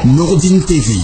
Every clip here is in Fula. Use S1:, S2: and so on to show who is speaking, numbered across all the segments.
S1: Nordine TV,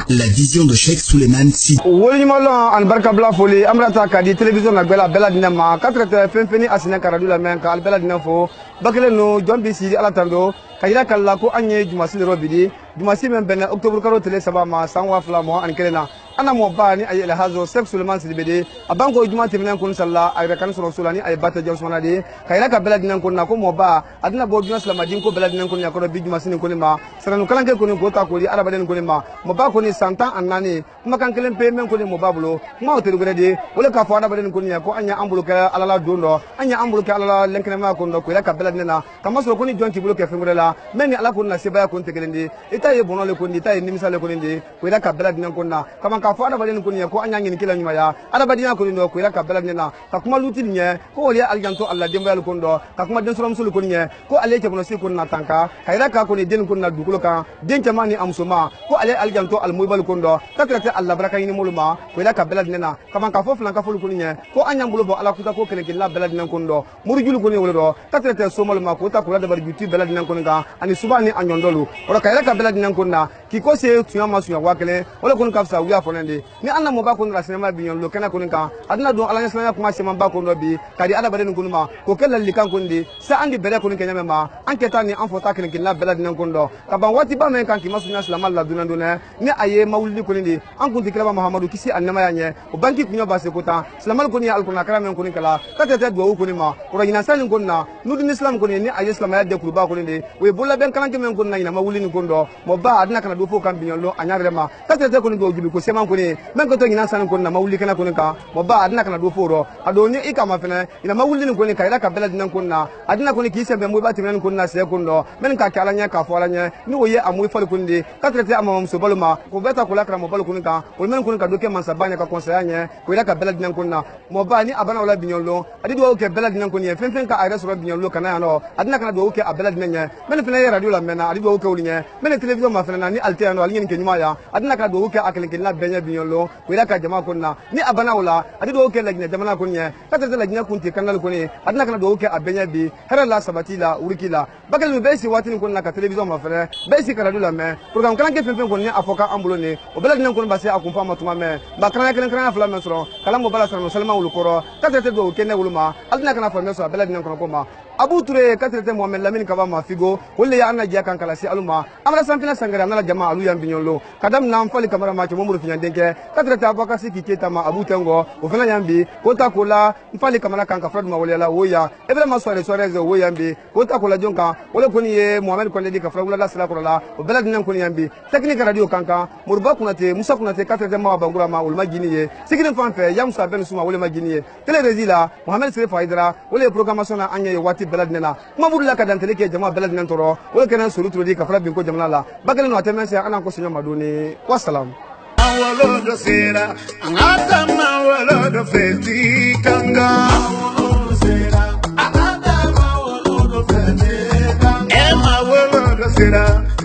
S1: la vision de Cheikh Souleymane Sy.
S2: Wolima an barka bla foli amrata kadi télévision na bela dina ma 4 fenfeni asina karadu la men ka bela dina fo bakele no jombi si ala tando kayira kala ko anye jumasi robidi jumasi men ben octobre karo tele sabama sanwa fla mo an kelena ana mo bani ay el hazo Cheikh Souleymane Sy bede abanko jumati men kun salla ay kan rasulani ay batta jaw sonade kayira ka bela dina kun na ko mo ba adina bo juna salamadin ko bela dina kun ya ko bi jumasi ni kun ma saranu kalanke kun ko ta ko di araba den kun ma mo ba ko ni santa annani kuma kan kelen pe men kun mo babulo mo to grede wala ka fo araba den kun ya ko anya ambulo ka alala dondo anya ambulo ka alala lenkene ma kun do ko ya ka bela dina kama so ko ni jonti bulo ke fengurela men ni ala kun na seba kun te gelende ita ye bono le kun ita ye nimisa le kun ndi ko ya ka bela dina kun na kama ka fo araba den kun ya ko anya ngin kila nyuma ya araba dina kun do ko ya ka bela dina ka kuma luti nye ko wali aljanto alla demba le kun do ka kuma den sorom sul kun nye ko ale ke bono si kun na tanka kayira ka kun den kun na dukulo ka den jamani amsuma ko ale aljanto al muybal kun do takrate alla baraka yini muluma ko ya ka bela dina kama ka fo flan ka fo kun nye ko anya mbulo bo ala kuta ko kele ke la bela dina kun do murujul kun wala do takrate so maluma ko ta ko da bar bitu bela dina kun ga ani subani anyondolu wala kayira ka bela dina kun na ki ko se tuyama suya wakele wala kun ka fsa wiya fonende ni anna mo ba kun ra sinema binyon lo kana kun ka adna do ala nyasna kuma se man ba kun do bi kadi ala bare kun ma ko kella likan kun di sa andi bere kun kenya ma anketa ni anfota ken kin la bela dina kun do ka ban wati ba men kan ki masunya salama la dunan dune ni aye mawlidi kun di an kun tikla muhammadu kisi annama yanye o banki kunyo ba se kota salama kun ya alkuna kala men kun kala katete do kun ma ko ina sanin kun na nudin islam kun ni aye islam ya de kurba kun di we bolla ben kan men kun na ina mawlidi kun do mo ba adna kana do fo kan binyon lo anyare ma katete kun do jubi ko seman kun men ko to ina sanin kun na mawlidi kana kun ka mo ba adna kana do fo ro ado ni ikama fene ina mawlidi kun ka ila ka bela dinan kun na adna kun ki se be mo ba timen kun na se kun do men ka kala nya ka fo ala nya ni wo ye amoy fal kun di katete amam so baluma ko beta ko la kra mo bal kun ka o men kun ka do ke man sabanya ka conseil nya ko ila ka bela dinan kun na mo ba ni abana wala binyon lo adi do ke bela dinan kun ye fen ka ayra so binyon lo kana no adna kana do ke abela dinan nya men fene radio la mena adi do ke wuli nya men television ma fene na ni altea no alin ke nyuma ya adna kana do ke akele ke na benya binyon lo ko ila ka jama kun na ni abana wala adi do ke lagna jamana kun nya katete lagna kun te kanal kun adna kana do ke abenya bi hera la sabati la urikila bagal mi besi watini kun na ka television ma fene besi ka radio la me program kan ke fen kun ni afoka ambulo ni o bela dinan kun basi akumfa matuma me ba kana kana fala me soro kala mo bala sara musulman wulu koro katete do ke ne wuluma adna kana fa me so bela dinan kun ko ma Abu Touré katete Mohamed Lamine Kaba ma figo wolle ya anna jiya kan kala si aluma amara sanfina sangara na jama alu yan binyolo kadam nam fali kamera ma mo muru finya denke katete abaka siki keta ma Abu Tengo o fena yambi kota kola fali kamera kan ka frad ma wolle la woya ebele ma soare ze woya yambi kota kola jonka wole koni ye Mohamed Konde di ka frad la sala kola o bela dinan koni yambi technique radio kanka murba kunate musa kunate katete ma bangura ma ulma gini ye sikirin fanfe yam sa ben suma wolle ma gini ye tele rezila Mohamed Sere Faidra wolle programmation na anya wati beladina mabudu ka dantele ke jama beladina toro wala kana surutu di ka fara bin ko jamana la bagal no ateme se ana ko sinyo maduni wassalam
S3: awalo do sera angata mawalo do feti kanga awalo do sera angata mawalo do feti kanga e mawalo do sera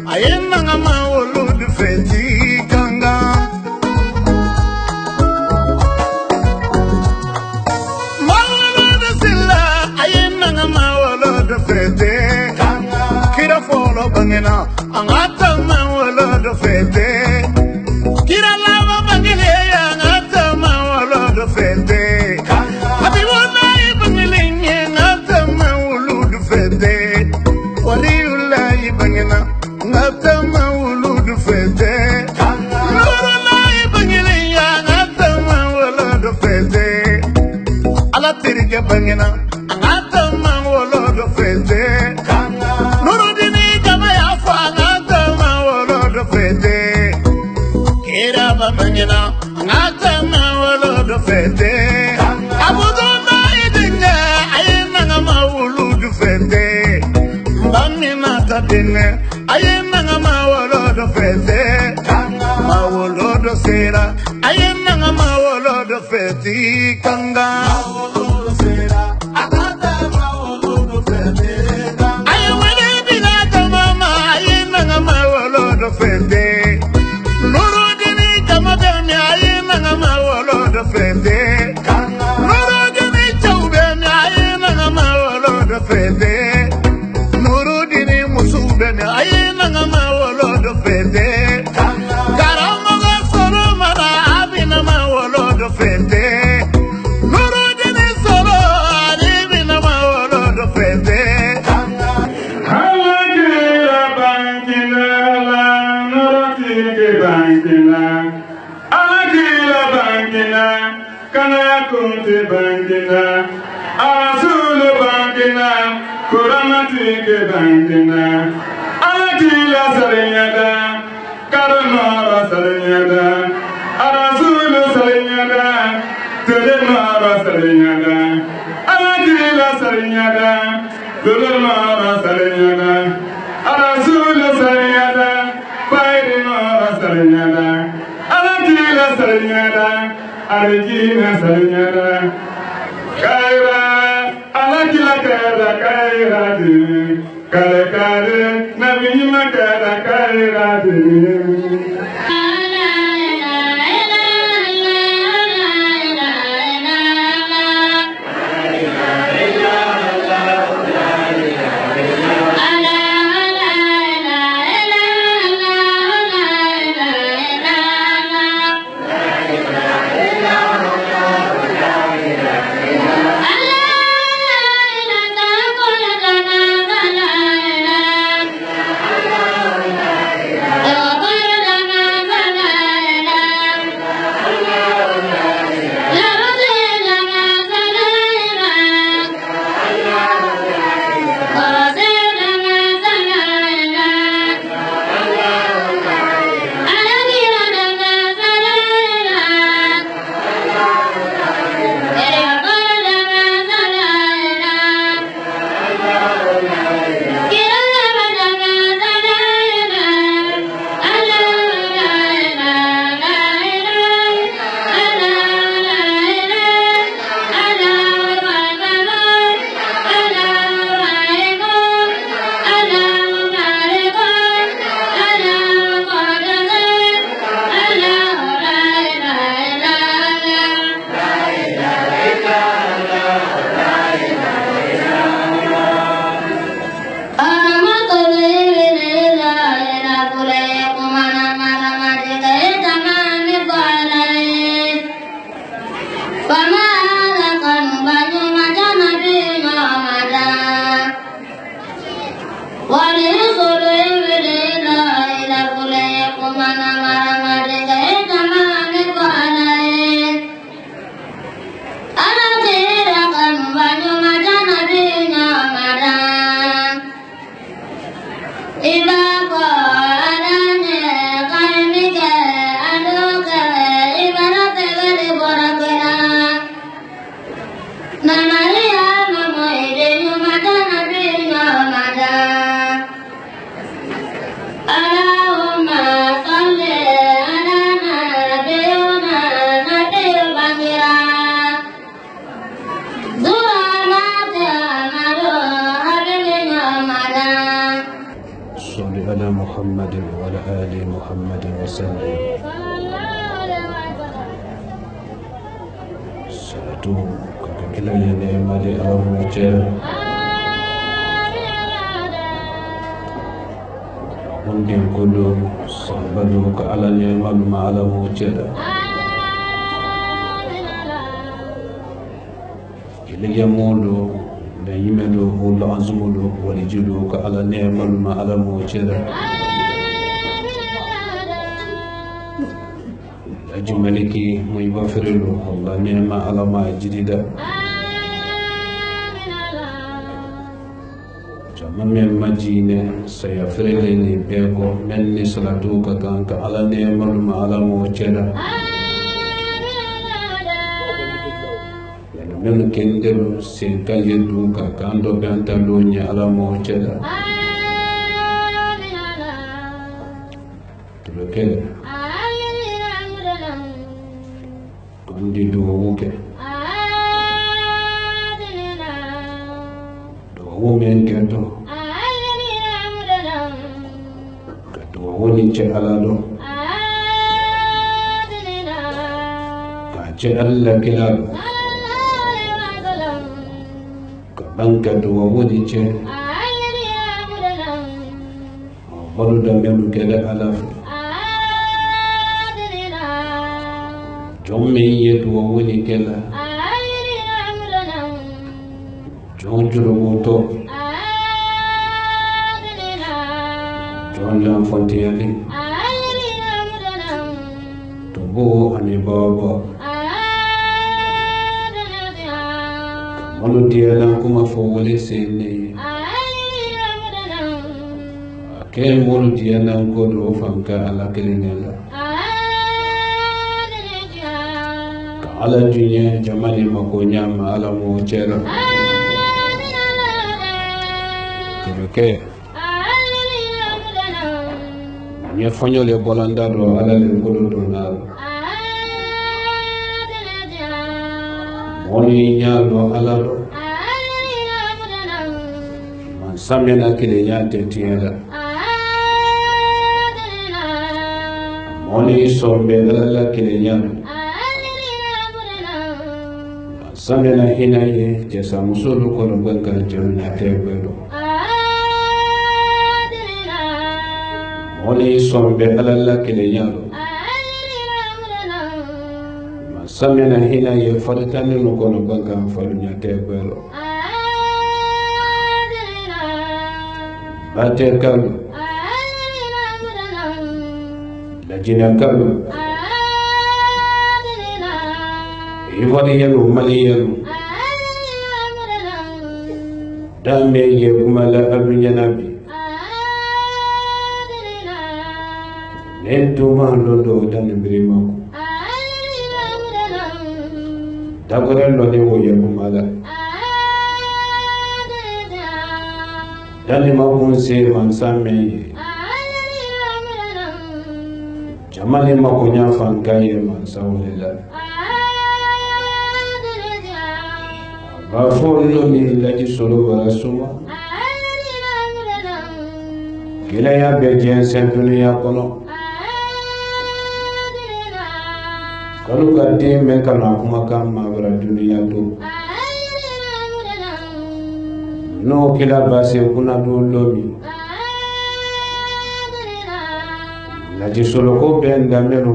S3: ayena mawalo do feti kanga kira folo bangena angata mawala do fete kira lava bangele angata mawala do fete abi wona bangele angata mawulu do fete wali ulai bangena angata mawulu do fete lorolai bangele angata mawala do fete ala tirige bangena angata mawala do fete Bangina, ngata mawalo do fete. Abudo na idinga, ayena mawulu do fete. Bangina tatine, ayena mawalo do fete. Mawalo do sera, ayena mawalo do fete. Kanga mawalo do sera, akata mawalo do fete. Ayena binata mama, ayena mawalo do fete. Fete, Nuru dini musu bene ayena ngama wolo do fete.
S4: te bangina Asulu bangina Kuramati ke bangina Atila sarinyada Karanara sarinyada Arasulu sarinyada Telenara sarinyada Atila sarinyada Telenara sarinyada Arasulu sarinyada Pairinara sarinyada Atila sarinyada Arigina sarinyada Kaira Alakila kaira kaira di Kare kare Nabima kaira kaira di
S5: محمد وعلى آل محمد وسلم ساتو كلا ينعم لي أمجد وندي كله صحبه كعلى نعم ما على موجد إلى يمولو لا يملو ولا عزملو ولا جلو كعلى نعم ما على موجد أجملكي ميبافر له الله نعم على ما جديدة جمع مجينة سيفر لي بيكو مني صلاتوك كانك على نعم ما على موجد من كندر سينكال يدوك كاندو بانتالوني على موجد تلوكي كندي دووك دوو من كندو كدوو نيجي على دو كاجي ألا كلاب banka duwa wodi ce wadu da melu kele alaf jomme ye duwa wodi kele jonjuro woto jonjan fontiyali to bo ani baba molu diyalan kuma fo wole senne ke molu diyalan ko do fanka ala kelenela ka ala dunya jamani mako nyama ala mo cera ke nya fanyole bolanda do ala le kodo do nalo moni nyalo ala do man samena kile nyate tiela moni sombe ala kile nyalo man samena hinaye jesa musulu kono bangal jonna tebelo moni sombe ala kile nyalo samena hina ye fadatane no kono banka falunya tebelo bate kalu la jina kalu iwali yelu mali yelu dame ye umala abunya nabi nentuma lodo dan birimaku dagoren lo ne wo yebu mala dani mabun se man samme jamani makunya fankaye man sawlela ba follo mi laji solo bara suma kila ya be jen sen dunya kono kalu gade men kana kuma kan mabara duniya do no kila base kuna do lomi laji solo ko benda menu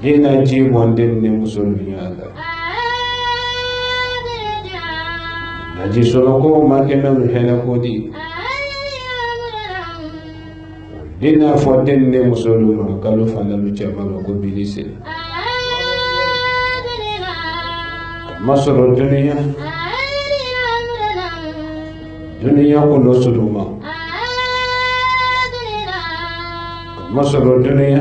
S5: dina ji monden ne musulmiya da laji solo ko ma ke menu hela ko di dina foden ne musuluma kalu fanalu chabalo ko bilise masoro dunia ko no suduma masoro dunia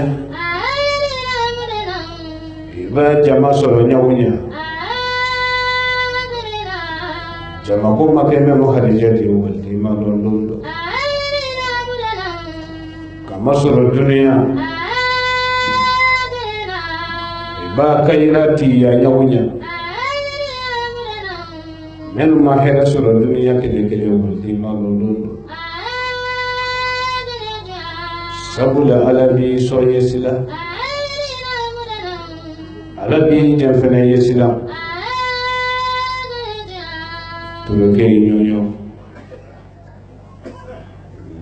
S5: iba jama soro nyawunya jama ko makeme mo hadija di waldi ma londo masoro dunia iba kairati ya nyawunya men ma hera soro dunia kede waldi ma londo sabula alabi so yesila alabi jamfana yesila tuloke nyonyo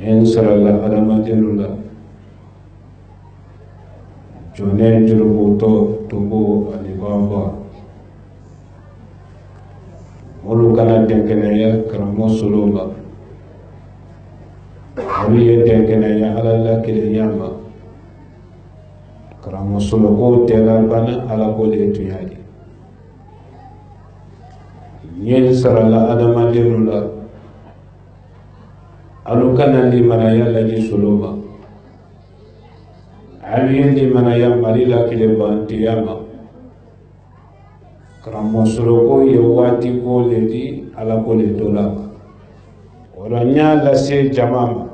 S5: en sarala alamadenula jone jurubu to tubu alibaba mulu kana denkene ya karamo suluma mulu ye denkene ya alala kile yama karamo suluko tela bana ala kole tuyadi nyen sarala adama denula alukana li manaya laji suluma aliyende manaya marila kile bantiyama karamo suluko ye wati ko ledi ala kole dolama oranya la se jamama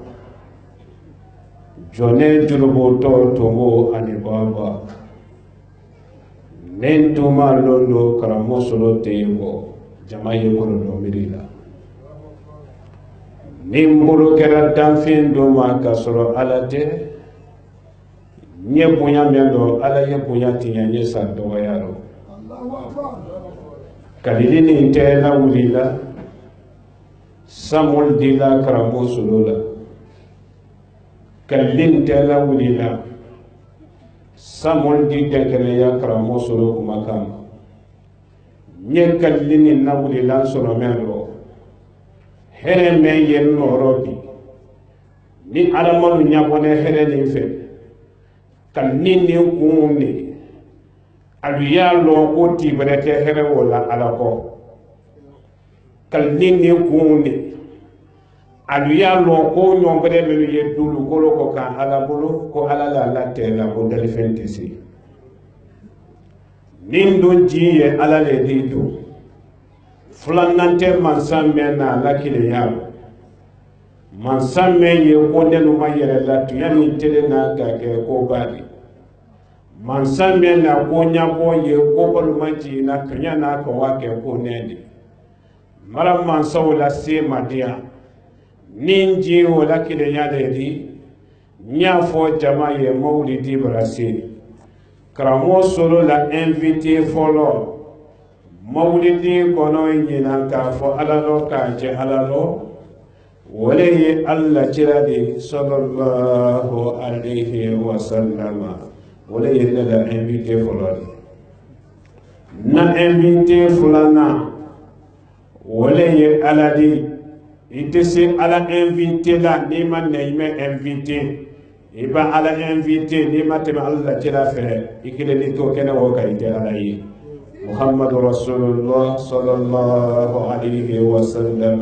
S5: jone jurubo to tongo ani baba nentuma londo karamo solo teygo jamaye kono do mirila nimburu kera danfin do ma kasoro alate nye punya mendo ala ye punya tinya nye sa do yaro kalilini intela wulila samul dila karamo solola kalin tela wulila samul di tenkene ya karamo solo kuma kama nye kalini na wulila solo mendo here men yen norobi ni alamalu nyabone here ni fe kalini kunni alu ya lon ko tibrete here wala ala ko kal ninni kuuni alu ya lon ko ñombere melu ye dulu kolo ko kan ala bulu ko ala la tela ko dali fentisi nin do jiye ala le dido fulannante mansamme na lakile yalo mansamme ye ko denu mayere la tuyami tele na ka ke ko bari mansamme na ko nyabo ye ko balu manji na kanya na ko wake ko nedi mara mansaw la se madia ninji wala kile yale di nyafo jama ye maulidi barasi kramo solo la invité folo maulidi kono nyina ka fo alalo ka je alalo wala ye alla tiradi sallallahu alayhi wa sallama wala ye la invité folo na invité fulana wala ye aladi ite se ala invité la ni man ne me invité iba ala invité ni matema alla tira fe ikile ni to kena wo ka ite ala yi muhammadu rasulullah sallallahu alayhi wa sallam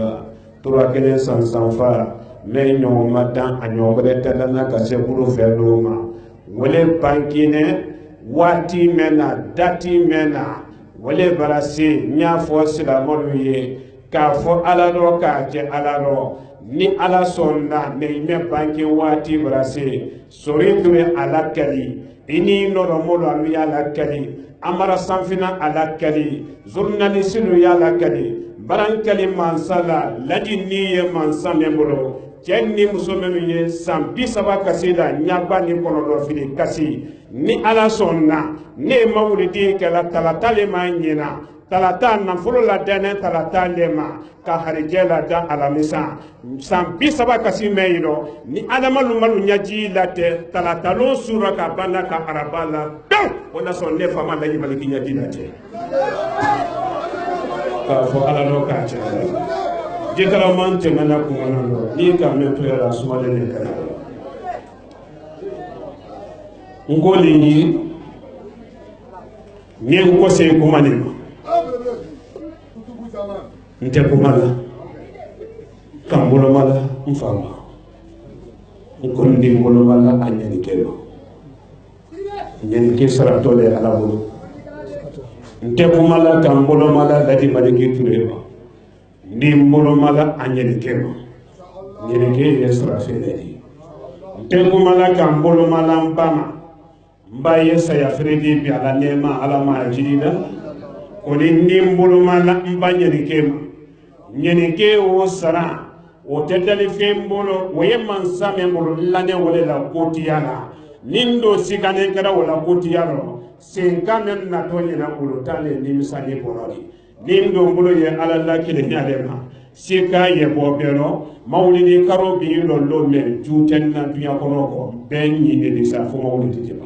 S5: tura kene san fa me nyo madan anyo bere tadana ka se buru fe loma wole bankine wati mena dati mena wole barasi nya fo sila molu ye ka fo ala ro ka je ala ro ni ala sonna ne me banki wati brase soritu ala kali ini no ro molo anu ya la kali amara sanfina ala kali journalistu ya la kali baran kali mansala ladi ni ye mansame molo jenni musome ye sambi saba kasida nyaba ni kono do fili kasi ni ala sonna ne mawlidi kala talatale manyina talata na furu la dene talata lema ka harijela da alamisa sambi saba kasi meiro ni adamalu malu nyaji late talata lo sura ka banda ka arabala don ona son ne fama la yimaliki nyaji late ka fo ala lo ka cha je kala man te mana ko manalo ni ka me to ya sumale ne kana ngoli ni ko se ko manima nte kumala kambolo mala mfama nkondi mbolo mala anyani kelo nyani ke saratole ala bolo nte kumala kambolo mala dadi maliki tureba ndi mbolo mala anyani kelo nyani ke yesra fedeli nte kumala kambolo mala mpama mbaye saya fredi bi ala nema ala majida koni ndi mbolo mala mbanyani kema nyenike o sara o tedali fembolo woye mansame mbolo lane wole la kotiyana nindo sikane kada wala kotiyano senkame na tonye na mbolo tale nimisani bonori nindo mbolo ye alalla kile nyalema sika ye bobero maulidi karo bi lo men juten na dunya kono ko benyi ne disa fo maulidi tiba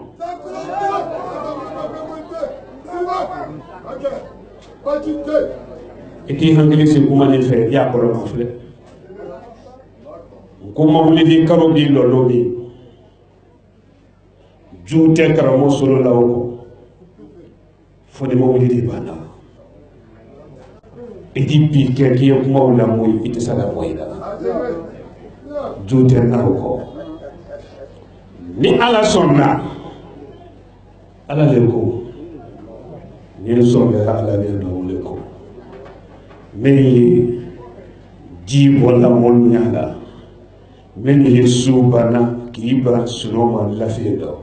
S5: iti hangili si kuma ni fe ya ko lo fle kuma wulidi karo bi lo bi jute karamo solo la ko fo de mo wulidi bana iti bi ke ki kuma wala moy iti sala moy la jute na ko ni ala sonna ala le ko ni sonna ala le no ko men ji wala mon nyala men yesu bana kibra sunoma lafedo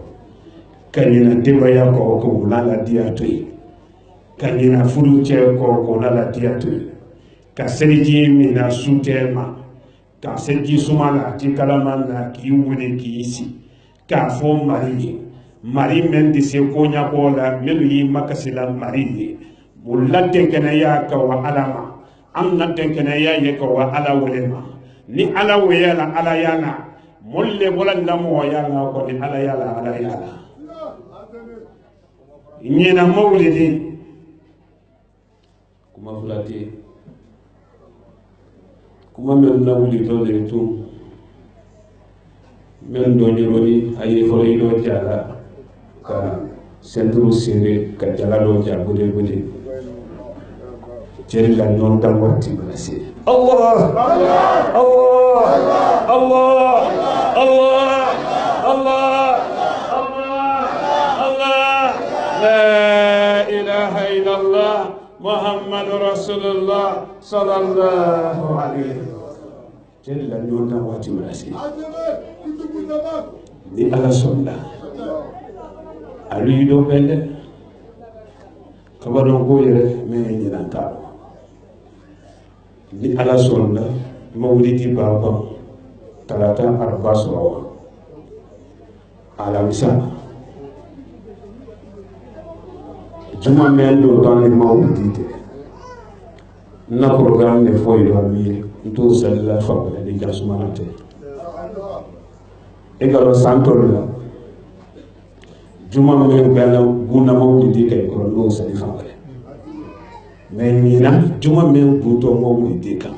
S5: kanina debaya ko ko lala diatoi kanina furu che ko lala diatoi ka seriji mina sutema ka seriji sumala ti kalamanda ki wuni ki isi ka fo mari men di se ko nya ko la melu yi makasila mari mullaten kana ya ka wa alama amna tenkene ya ye ko wa ala wolema ni ala weyala ala yana molle bola ndamo yana ko ni ala yana nyina mawlidi kuma fulati kuma men na wuli to le tu men do ni rodi ayi fo yi do jala ka senduru sere ka jalalo ja bude bude jeri la non dal wati balasi Allah Allah Allah Allah Allah Allah Allah la ilaha illallah Muhammadur Rasulullah sallallahu alaihi jeri la non dal wati balasi ni ala sonda ali do bende kabaro ko yere me ni nanta ni ala sonda mawlidi baba talata arba so ala misa juma mendo dans les mawlidi na programme ne foi do mi to sala fa wala di jasmanate e galo santoro la juma men bela buna mawlidi kay ko lo sali fa wala mais mina juma men buto mawlidi kan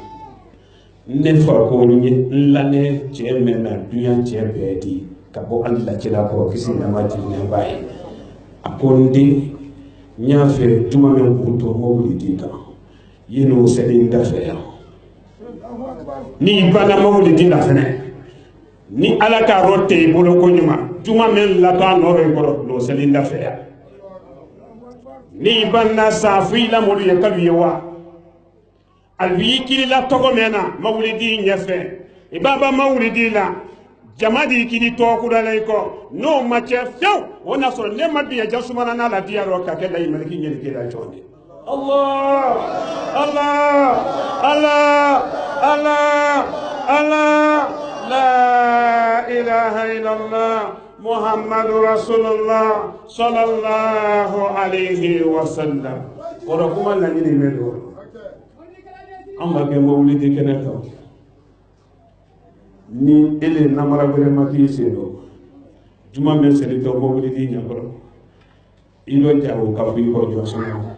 S5: ne fa ko ni lane je men na duyan je bedi ka bo Allah ci la ko kisi na mati ne baye akonde nya fe juma men buto mawlidi kan yino sali ndafe ni bana mawlidi na fene ni ala ka rote bolo ko nyuma juma men la ka no re ko do selinda feya ni banna safi la mo ye kabiye wa alwi kili la togo mena mawlidi nyafe e baba mawlidi la jamadi kili to ku dalay ko no ma che few wona so ne mabiya jasumana na la diaro ka ke lay maliki nyel ke la chonde Allah Allah Allah Allah Allah La ilaha illallah Muhammadur Rasulullah sallallahu alaihi wasallam. Ora kuma la ni medo. Amba ke mawlidi kenaka. Ni ele namara bere maki sedo. Juma men sele to mawlidi nyabro. Ilo jawo kafi ko josona.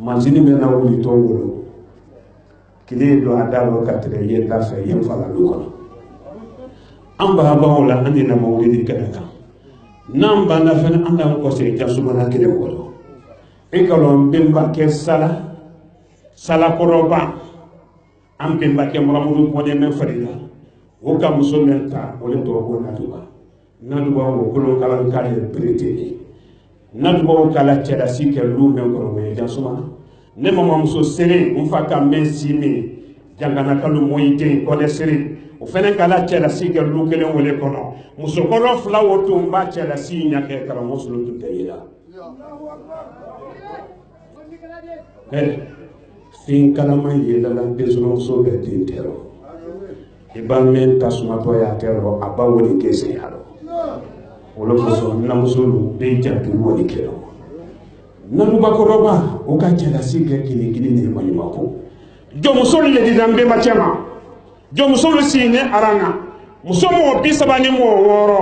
S5: Manzini be na wuli to wuro. Kile do adalo katre yenda fa yem fala dukono amba bawla andina mawlidi kadaka namba na fen anda ko se jasumana kire wolo e kalon bemba ke sala koroba am bemba ke muramudu ko de men farida o kam somenta o le to ko natuba o ko kala kale brete natuba o kala ceda sike lu men ko me jasumana ne mama muso sere on fa ka mesimi jangana kalu moyite ko de sere o fene kala cela siga lu kele wole kono muso kono fla woto mba cela sinya ke kala muso lu tayila fin kala man yela la besono so be dintero e ban men tasuma to ya tero aba woni ke se yaro wolo muso na muso lu be jatu woni kelo nanu bakoroba o ka cela siga kini ne mani mako jomu sol le di dambe machama jomu sol sine aranga musomo bisabani mo woro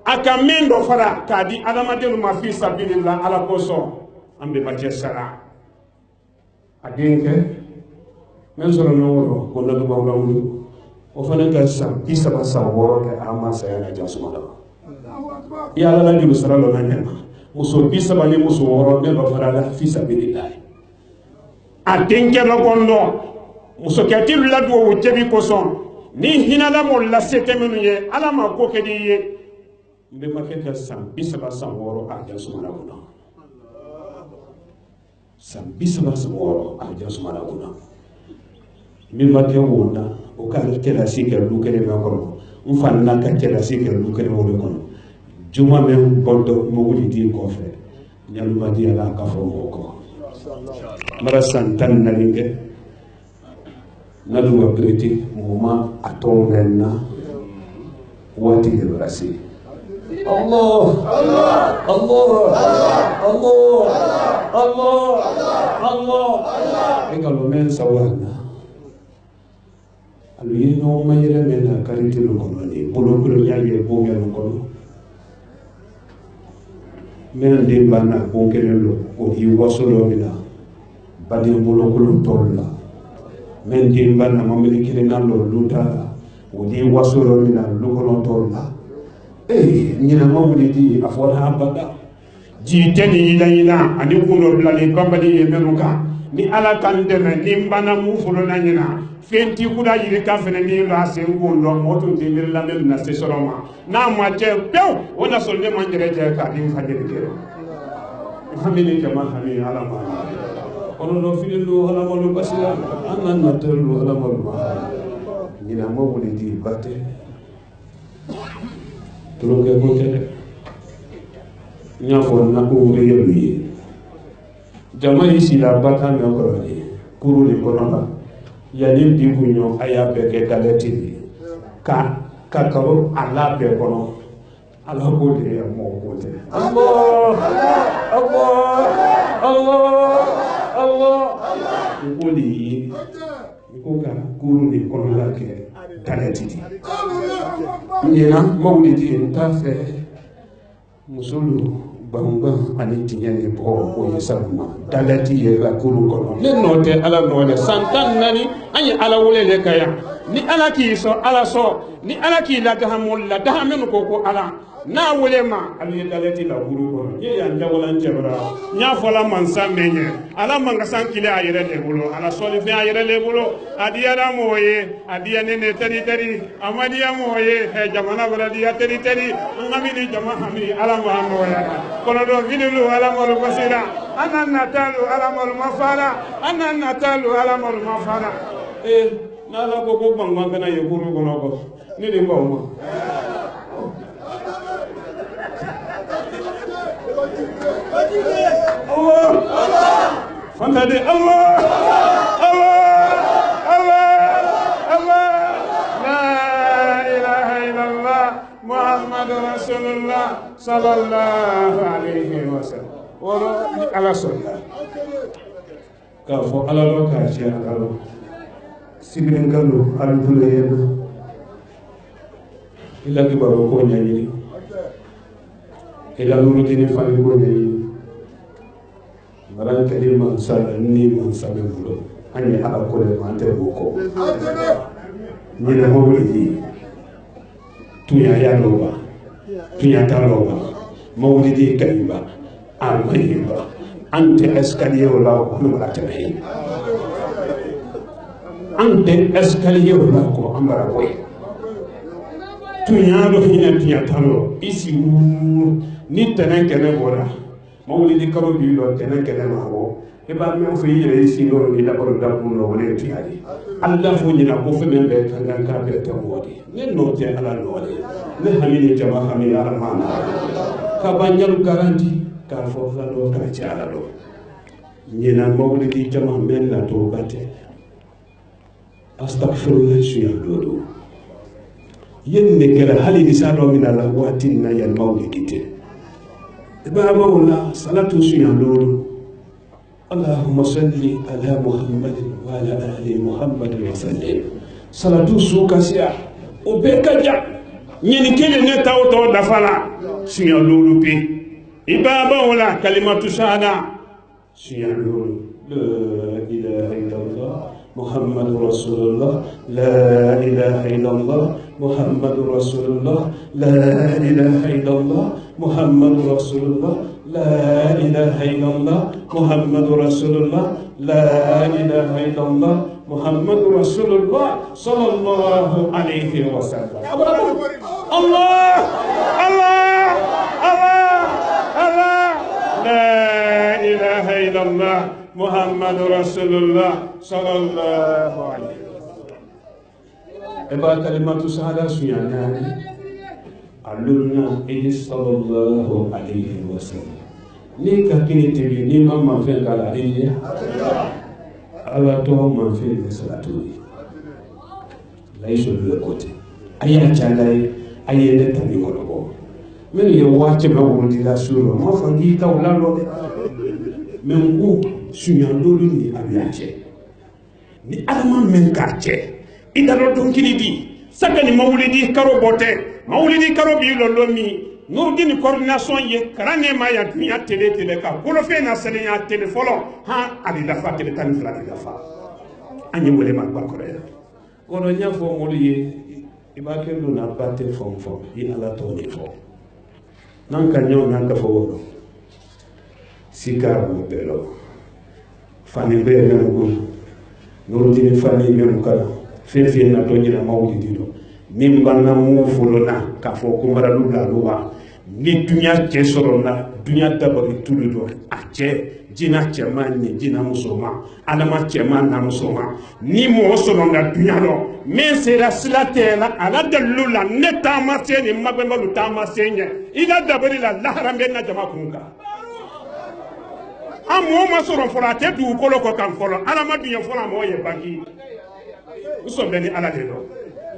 S5: aka mendo fara kadi adamadenu ma fi sabilillah ala koso ambe machesara adenke men solo no woro ko ladu bawlawu o fana ka sam bisaba sa woro ke ama sa yana jasumala ya ala la dibu sallallahu alaihi wasallam muso bisabani muso woro ne ba fara la fi sabilillah adenke no gondo muso kati ladu o jebi ko son ni hinala mo la sete menu ye ala ma ko kedi ye mbe makeka sam bisaba sam woro a jasumala kuna sam bisaba sam woro a jasumala kuna mi make wona o ka kela sikel lu kene me ko mfanna ka kela sikel lu kene mo ko juma me bondo mo wuli di ko fe nyaluma di ala ka fo ko mara santan na linge nalu wabriti muma atongenna wati de brasi Allah Allah Allah Allah Allah Allah engalo men sawana alino mayele mena kariti lo kononi bolo bolo yaye bo ngelo kono men de bana bo ngelo ko yi wasolo mina badi bolo bolo tolla men de bana mameli kile nalo luta o di wasolo mina lukono tolla ñina mawlidi afona abada ji teni yina ani kuno blali bambali e menuka ni ala kan deme ni mbana mu fulo na ñina fenti kuda yiri ka fene ni la sen gondo moto de mir la mel na se soroma na ma te pew wona sol ne manjere je ka din fajiri kero hamini jama hami ala ma ono do filu ala ma lu basira anan na telu ala ma lu ñina mawlidi batte tuloke kote nyafo na ko reyebi jama isi la bata me ko ni kuru li ko na ya ni di bunyo aya be ke daleti ka ko ala be ko no ala ko de mo ko de Allah ko li ko ka kuru li ko la ke daleti nyina mawlidi ntafe musulu bamba ani tinyani bo ko yesabuma dalati ye la kuru kono le note ala nole santan nani ani ala wole le kaya ni ala ki so ala so ni ala ki la gahamul la dahamen ko ala na wole ma ali dalati la kuru kono ye ya ndawalan jabra nya fola man samenye ala manga sankile ayere le bolo ala soli fe ayere le bolo adiya da moye adiya nene tari amadiya moye he jamana wala diya tari ngamini jama hami ala ma moya kono do vidulu ala mol basira anan natalu ala mol mafara na la ko bangwa kana ye kuru kono ko ni de mbawma Allah fantade Allah la ilaha illallah muhammadur rasulullah sallallahu alaihi wasallam wala ala sunna ka fo ala lo ka ci ala sibirin kalo aludule yena ila ki baro ko nyani ila nuru dini fami ko nyani maran kadi man sala ni man sabe bulo ani ala ko le man te boko ni le mo wuli tuya ya loba tuya ta loba mawlidi kayba amayba ante escalier wala ko no la tabe ante escalier wala ko amara ko tuya do hina tuya talo isi ni tenen kene bora mawlidi karo bi lo tenen kene ma wo e ba men fo yire isi no ni da baro da bu no wole tiyari Allah fo ni na ko fe men be tangan ka be tan wodi ne no te ala no wodi ne hamini jama hamini ala mana ka banjal garanti ka fo fa do ka ci ala do ni na mawlidi jama men la to bate astaghfirullah suya dodo yenne kala hali risalo min ala watin na yal mawlidi te baba wala salatu suya dodo اللهم صل على محمد وعلى ال محمد وسلم salatu sukasiya o be kaja nyini kele ne tawto dafala siya lulu pe ibaba wala kalimatu shahada siya lulu la ilaha illallah muhammadur rasulullah la ilaha illallah muhammadur rasulullah la ilaha illallah muhammadur rasulullah لا إله إلا الله محمد رسول الله لا إله إلا الله محمد رسول الله صلى الله عليه وسلم الله الله الله الله لا إله إلا الله محمد رسول الله صلى الله عليه وسلم إبا كلمة سهلة سياناني علمنا إلي صلى الله عليه وسلم ni kakini tv ni mama fe kala riya ala to ma fe salatu laisho le kote aya chalai aye ne tani ko men ye wache ba wondi la suro ma fangi ka wala lo men ku sunyandolu ni abiache ni alama men kache idaro don kilidi sakani mawlidi karo bote mawlidi karo bi lo mi Nurdini coordination ye karane ma ya dunya tele ka bolo fe na sele ya tele folo ha ali la fa tele tan fla la fa anyi wole ma ba korea kono nya fo mo ye i b'a kɛ don na ba tɛ fɔn fɔn i ala t'o de fɔ n'an ka ɲɔgɔn n'an ka fɔ wɔɔrɔ sika b'o bɛɛ la fani bɛɛ bɛ mugu nurudini fani bɛ mugu la fɛn fɛn na dɔ ɲɛna mawuli di dɔ min banna mun fɔlɔ na k'a fɔ ko maradu bila olu wa ni dunya cɛ sɔrɔ na dunya dabali tulu dɔ a cɛ jina cɛman ni jina musoman adama cɛman na musoman ni mɔgɔ sɔrɔ nka dunya lɔ min sera sila tɛ la a la dalilu la ne taama se ni mabɛnbalu taama se ɲɛ i la dabali la lahara bɛ na jama kun kan an mɔgɔ ma sɔrɔ fɔlɔ a tɛ dugukolo kɔ kan fɔlɔ ala ma dunya fɔlɔ a mɔgɔ ye bangi u sɔn bɛ ni ala de dɔn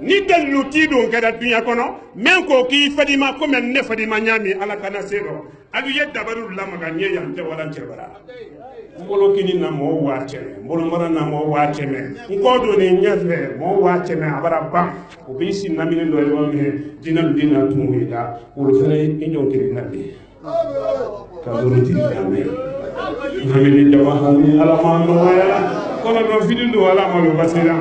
S5: ni dalilu t'i don kɛra dunya kɔnɔ mɛ ko k'i fadima komi ne fadima ɲaami ala kana se dɔ a bɛ ye dabaliw lamaga ɲɛ yan tɛ wala cɛ bara n bolo kini na mɔgɔw waa cɛmɛ n bolo mara na mɔgɔw waa cɛmɛ n kɔ don nin ɲɛfɛ mɔgɔw waa cɛmɛ a bara ban o b'i si namini dɔ ye wa minɛ jinɛ den na tun wuli la olu fana i ɲɔgɔn kiri na de ka dɔrɔn ti lamɛn hamini jama hamini ala ma nɔgɔya kɔnɔ dɔ fili don ala ma lo basira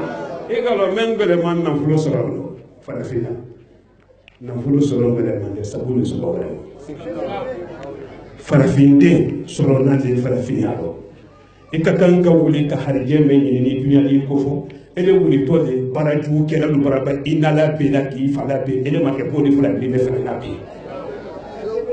S5: e ka lɔ mɛ n gbɛlɛ ma nafolo sɔrɔ o farafin na nafolo sɔrɔ gbɛlɛ ma kɛ sabu ni sɔrɔ wɛrɛ farafin den sɔrɔ na de farafin ya lɔ i ka kan ka wuli ka harijɛ mɛ ɲini ni dunya i ko fɔ e de wuli tɔ de baara jugu kɛra lu baraba i nala bɛ la k'i fa la bɛ e de ma kɛ b'o de fila bi ne fana la bi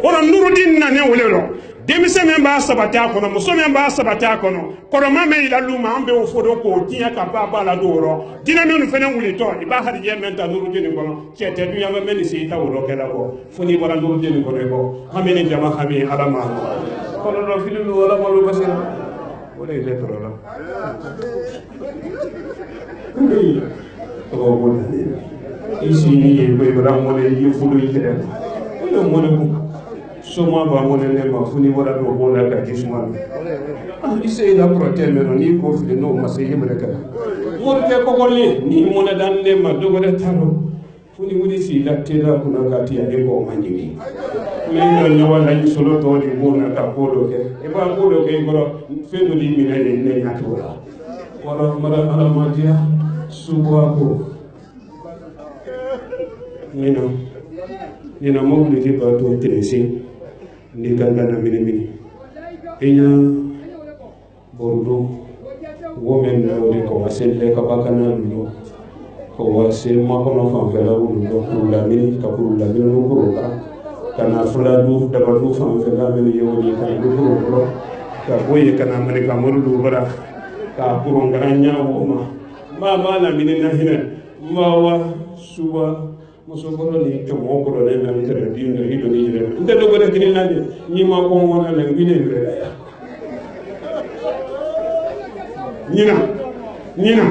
S5: o la nurudin na ne wele lɔ denmisɛn min b'a sabati a kɔnɔ muso min b'a sabati a kɔnɔ kɔrɔma min yira lu ma an bɛ o fɔ dɔ k'o diɲɛ ka ba la don o rɔ diinɛ minnu fana wulitɔ i b'a harijɛ mɛn ta nurudin kɔnɔ cɛ tɛ dunya ma mɛ nin se i ta wolo kɛla kɔ fo n'i bɔra nurudin kɔnɔ i kɔ hami ni jama hami ala ma kɔlɔlɔ fili don ala malo basi o de ye ne tɔrɔ la tɔgɔ b'o la i si ni ye ko i bɔra mɔlɛ i ye furu i kɛrɛ o ye mɔlɛ ko soma ba mɔlɛ ne ma fo n'i bɔra dɔ b'o la ka ji suma i se la kɔrɔtɛ mɛ n'i ko fili n'o ma se i minɛ kɛra mɔrikɛ kɔkɔlen ni mɔlɛ dan ne ma dɔ wɛrɛ t'a lɔ fo ni wuli si la tela kunna ka ti ale bɔ ma ɲini mɛ i ɲɔgɔn la i solo tɔ de b'o na ka ko dɔ kɛ i b'a ko dɔ kɛ i kɔrɔ fɛn dɔ di minɛ de ne ɲa t'o la wala mara alamadiya suba ko ɲina mɔbili de b'a to tɛnɛsen ni ka gana minimini i ɲa borodo wo mɛ nɔ de ka wa se lɛ ka ba kana ninnu ka wa se makɔnɔ fanfɛla wulu dɔ kuru lamini ka kuru lamini no kuru la ka na fila du daba du fanfɛla minnu ye o ye ka du kuru kɔrɔ ka bɔ ye ka na mari ka mori du bara ka kuru ngara ɲa wo ma b'a lamini na hinɛ wa suba muso kɔrɔ ni kɛmɛ kɔrɔ ne mɛ n tɛrɛ di i dɔn i yɛrɛ n tɛ dɔ wɛrɛ kiri na de n'i ma kɔn kɔnɔ la n bi ne yɛrɛ la yan ɲina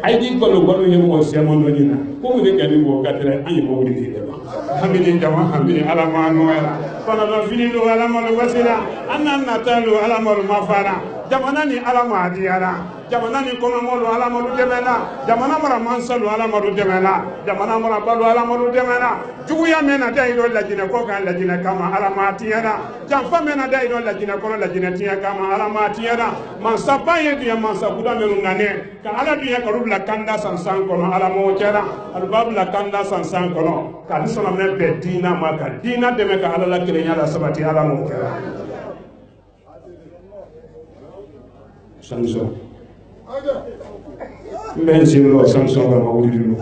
S5: a ye di balo ye mɔgɔ sɛman dɔ ɲina ko mun de kɛ ni mɔgɔ ka tɛrɛ an ye mɔbili di yɛrɛ ma hamini jama hamini ala ma nɔgɔya kɔnɔ dɔ fili don ala malo basira an na nata don ala malo ma fara jamana ni ala ma diyara jamana ni kɔnɔmɔlu ala malo dɛmɛna jamana mara mansalu ala malo dɛmɛna jamana mara balu ala malo dɛmɛna juguya mɛn na da yi dɔ lajinɛ kɔ kan lajinɛ kama ala ma tiyɛna janfa mɛn na da yi dɔ lajinɛ kɔnɔ lajinɛ tiɲɛ kama ala ma tiyɛna mansaba ye dunya mansabuda minnu nanɛ ka ala dunya kalu bila kanda sansan kɔnɔ ala m'o kɛra alu b'a bila kanda sansan kɔnɔ ka ni sɔnna bɛɛ diina ma ka diina dɛmɛ ka ala la kelenya la sabati ala m'o kɛra sanson n bɛ n sen lɔ sanson ka mawuli dulu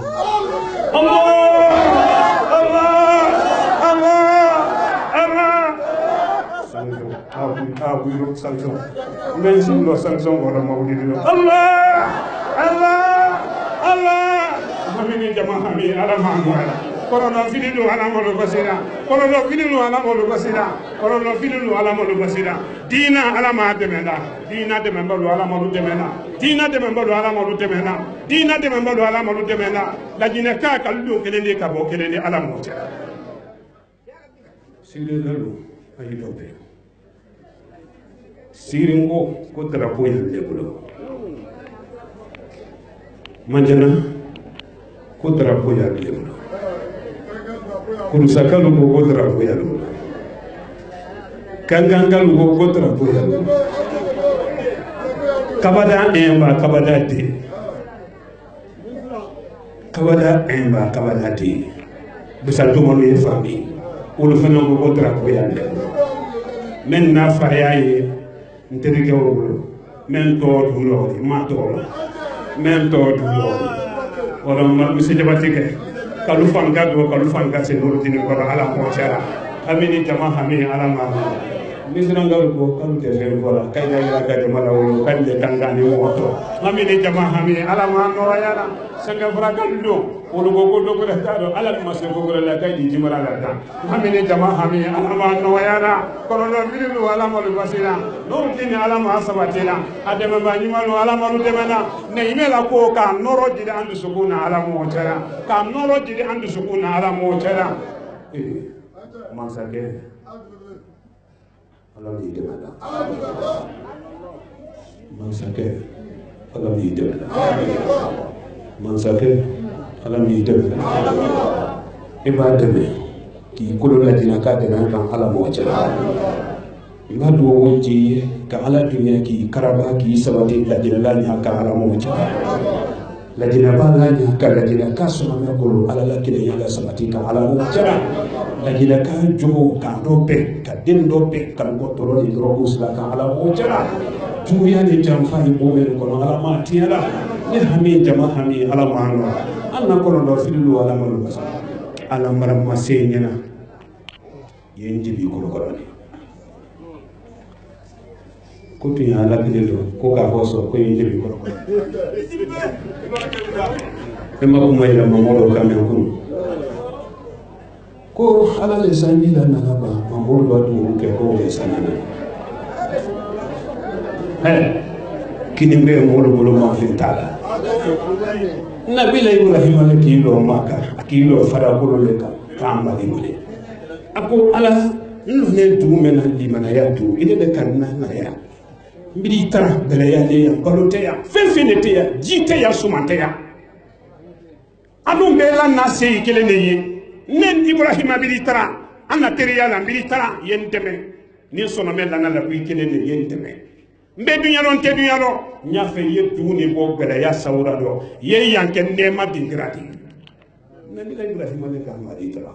S5: sanson n bɛ n sen lɔ sanson ka mawuli dulu hamini jama hami ala ma nɔgɔya kɔrɔlɔ fili don ala malo basira kɔrɔlɔ fili don ala malo basira kɔrɔlɔ fili don ala malo basira diina ala ma dɛmɛna diina dɛmɛbalo ala malo dɛmɛna diina dɛmɛbalo ala malo dɛmɛna diina dɛmɛbalo ala malo dɛmɛna lajinɛ ka kalu don kelen de ka bɔ kelen de ala m'o cɛ sire lalo ayi dɔ bɛ sire ko drapeau yan ne bolo manjana ko drapeau yan ne bolo kurusakalu ko drapeau yan bolo kangangalu ko drapeau yan bolo kabada en ba kabada de kabada emba kabada ti bisal to mo ye fami wolu fana ko drapeau yande men na fariyaye nteri ke wolo men to dulo ma to men to dulo wala ma mi se jabati ke kalu fanga se no dini ko ala mo chara amini jama hami ala ma misran garu ko kalu te fe wala kay ya ga jama la wolo kan de tangani moto amini jama hami ala ma no yala sanga fragando wolo go do ko tado ala ma se go la kay di jimara la ta amini jama hami ala ma no yala kono no milu ala ma lu basira no dini ala ma sabatila adema ba nyimalu ala ma lu demana ne imela ko ka noro jide andu sukuna ala mo chara ka noro jide andu sukuna ala mo chara mansake Allah di demana mansake Allah di demana mansake Allah di demana ibadame ki kulo la dina ka dina kan ala mo chara ngadu wonji ka ala dunya ki karaba ki sabati la dina la ni ka ala mo chara la dina ba la ni ka la dina ka so ma ko ala la kile ya sabati ka ala mo chara la dina ka jo ka do pe ka den do pe ka ko toro ni ro musla ka ala mo chara tu ya ni jam fa ni bo men ko ala ma tiala ni hami jama hami ala ma no alla ko do filu ala mo basa ala maram ma senyana yenji bi ko ni ko tu ya la kile do ko ka hoso ko yenji bi ko e ma ko mai la mamodo ka me ko ala le sani la na ba mamodo do ke ko le sanana kini mbe mo bolo ma fi tala nabila ibrahim ale kilo maka akilo fara ko le ka kamba dimule ako ala no ne du mena di mana ya du ide de kan na ya mbiri tara bele ya de ya balote ya fenfenete ya jite ya sumante ya adu bela na se kele ne ye ne ibrahim mbiri tara ana tere ya la mbiri tara yenteme ni sono mela na la ku kele ne yenteme mbe dunyalo nte dunyalo nyafe ye duni bo gbele ya sawra do ye yanke nema dingrati nabi ibrahim ale ka ma ditra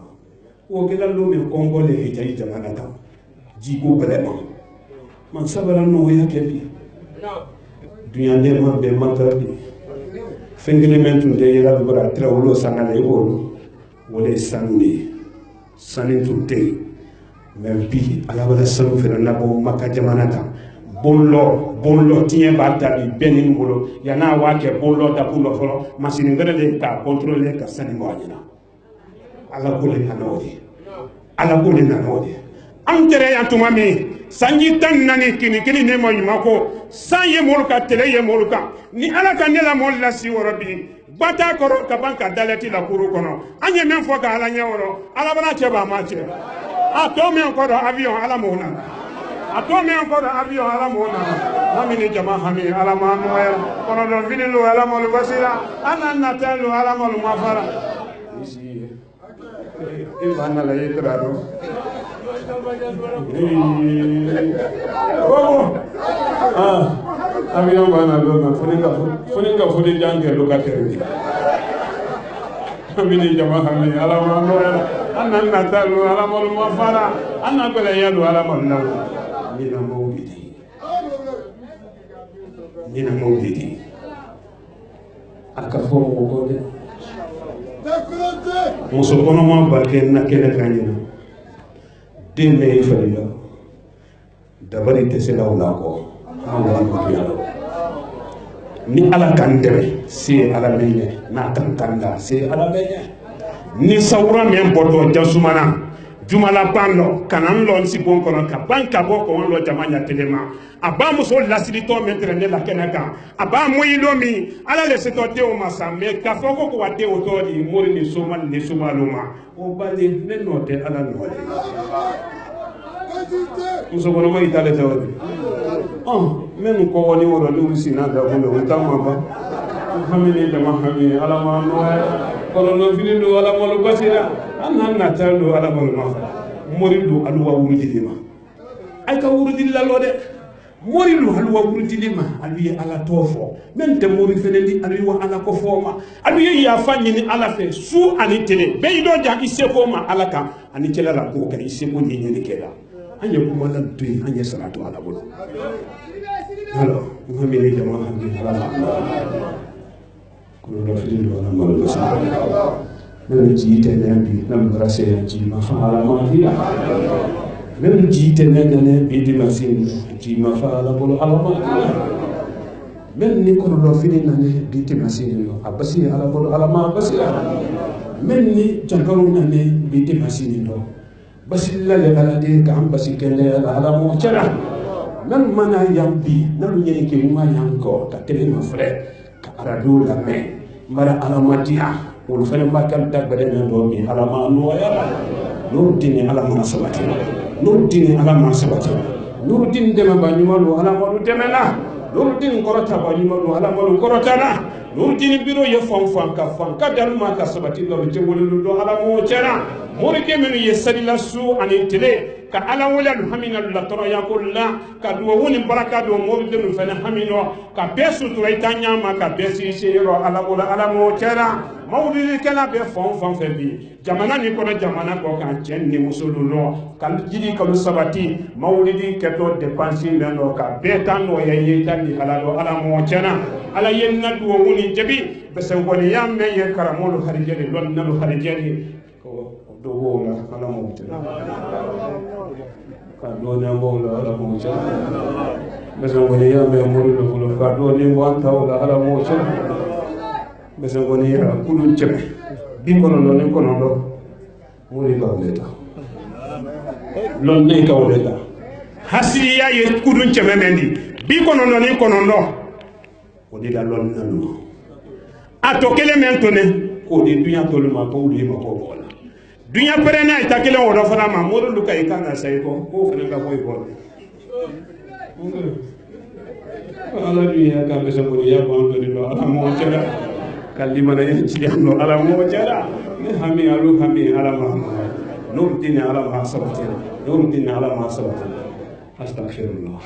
S5: o ke dal lo me kongole e jayi jamana ta jigo bele man sabara no ya ke bi dunyande ma be matardi fengele mentu de yela bura trawlo sanale wolo wole sanni sanin tunte men bi ala wala sanu fe na bo makka jamana ta bollo tiɲɛ b'a dabi bɛɛ ni bolo yan'a waa kɛ bollo da bolo fɔlɔ masini wɛrɛ de k'a contrôler ka sani bɔ a ɲɛna ala ko le nana o de ala ko le nana o de an tere yan tuma min sanji 14 kini ne ma ɲuman ko san ye molu kan tele ye molu kan ni ala ka ne la molu la si wɔrɔ bi bata kɔrɔ ka ban ka dalɛti la kuru kɔnɔ an ye min fɔ ka ala ɲɛ wɔrɔ ala bana cɛ b'a ma cɛ a tɔ min kɔrɔ avion ala m'o na a to me encore avion ala mo na hamini jama hami ala ma no ya kono do vinilu ala mo lu basira ana natalu ala mo lu mafara isi e bana la yetra do avion bana do na foni jange lu ka tere hamini jama hami ala ma no ya ana natalu ala mo lu mafara ana bele yalu ala mo na nina maulidi akafo ko de muso kono ma barke na kene kanyina deme falila dabari te sela wala ko Allah ko yalo ni ala kan debe si ala menye na tan tanga si ala menye ni sawra men bodo jasumana jumala banlo kanan lon si bon kono ka banka bo ko lo jamanya telema aba muso lasiri to metre ne la kenaka aba moyilo mi ala le seto de o masame ka foko ko wade o to di mori ni soma luma o bale ne no de ala no de muso bono mo itale tawde men ko woni woro lu sina da ko no tamma ba hamini de mahami ala ma no kono no finindo ala mo lo basira an natalo ala mo ma morido alwa wurudi ma ay ka wurudi la lo de mori lu halwa burudilima alu ye ala tofo men te mori feneli alu wa ala ko foma alu ye ya fanyi ni ala fe su ani tele be do ja iseko ma ala ka ani tele la ko ka iseko ni ni kela anye kuma la tuy anye salatu ala bolo alors ngami ni jama hamdi ala ko do fi do na mal basa men jite ne bi nam grase ji ma fa ala ma hiya men jite ne bi di masin ji ma fa ala bolo ala ma men ni ko do fi na ne bi di masin yo abasi ala bolo ala ma abasi men ni jangaru na ne bi di masin yo basi la le ala de ka am basi kele ala mo chara nan mana yambi nan nyeni ke ma yanko ta tele ma frère ka arado la me mara ala matia wol fele makal dagbade men do mi ala ma no ya no dini ala ma sabati no dini ala ma sabati no dini de ma banyuma no ala ma no demena no dini korota banyuma no ala ma no korota na no dini biro ye fon ka dal ma ka sabati do te wolu do ala mo chera mori ke menu ye salila su ani tele ka ala wala hamina la tara yakulla ka do woni baraka do mo de no fena hamino ka besu to itanya ma ka besi shiro ala wala ala mo chera mawlidi kala be fon fe bi jamana ni ko jamana ko kan jenni musulu no kan jidi ka sabati mawlidi ke to depansi no ka betan no ye tan ni ala do ala mo chera ala yenna do woni jabi be sen woni yamme ye karamolu harijeli lon nalu harijeli do wona ala mo chera ka do na mo ala mo chera be sen woni yamme mo do ka do ni mo anta ala mo chera bese ngoni ya kulu cheme bikono no ne kono do muri ba leta lon ne ka leta hasiya ye kulu cheme mendi bikono no ne kono do ko di la lon nanu atokele mentone ko di dunya tolu ma ko di ma ko bola dunya perena ita kele o do fana ma modu luka ikana sai ko fana ka boy bol ala dunya ka bese ngoni ya ba do do ala mo tera kalimana yanci no ala mo jara ne hami alu hami ala ma nur dini ala ma sabati nur dini ala ma sabati astaghfirullah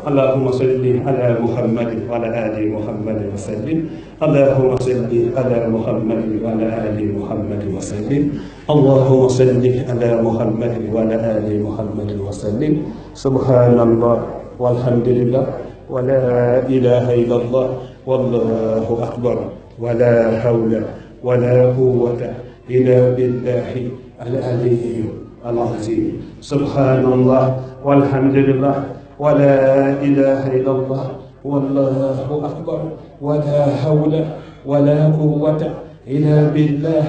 S5: allahumma salli ala muhammad wa ala ali muhammad wa sallim allahumma salli ala muhammad wa ala ali muhammad wa sallim allahumma salli ala muhammad wa ala ali muhammad wa sallim subhanallah walhamdulillah ولا إله إلا الله والله أكبر ولا حول ولا قوة إلا بالله العلي العظيم سبحان الله والحمد لله ولا إله إلا الله والله أكبر ولا حول ولا قوة إلا بالله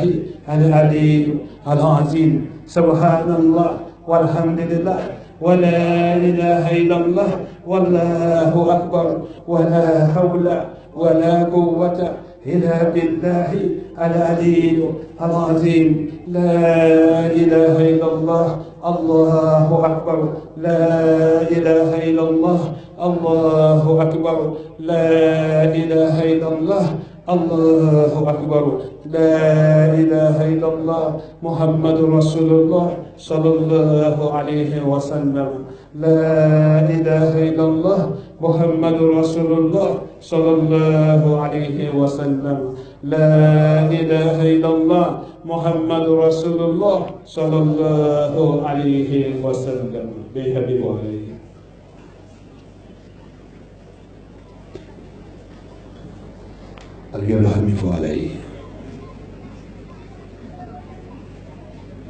S5: العلي العظيم سبحان الله والحمد لله ولا إله إلا الله والله أكبر ولا حول ولا قوة إلا بالله العلي العظيم لا إله إلا الله الله أكبر لا إله إلا الله الله أكبر لا إله إلا الله الله أكبر لا إله إلا الله محمد رسول الله صلى الله عليه وسلم لا إله إلا الله محمد رسول الله صلى الله عليه وسلم لا إله إلا الله محمد رسول الله صلى الله عليه وسلم بحبيب عليه الحميف عليه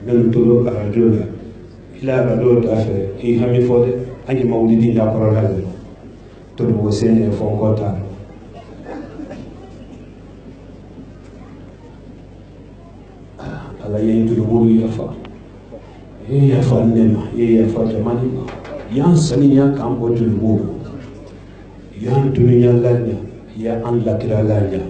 S5: ننتظر أرجونا إلى بدو دافع هي حميف عليه أي مولدين يا كرولة تلو سين فوقتا على ينتظر يفا يفا نما يفا جماني ينسني يا كم بتلو ينتظر لنا ya Allah kiralanya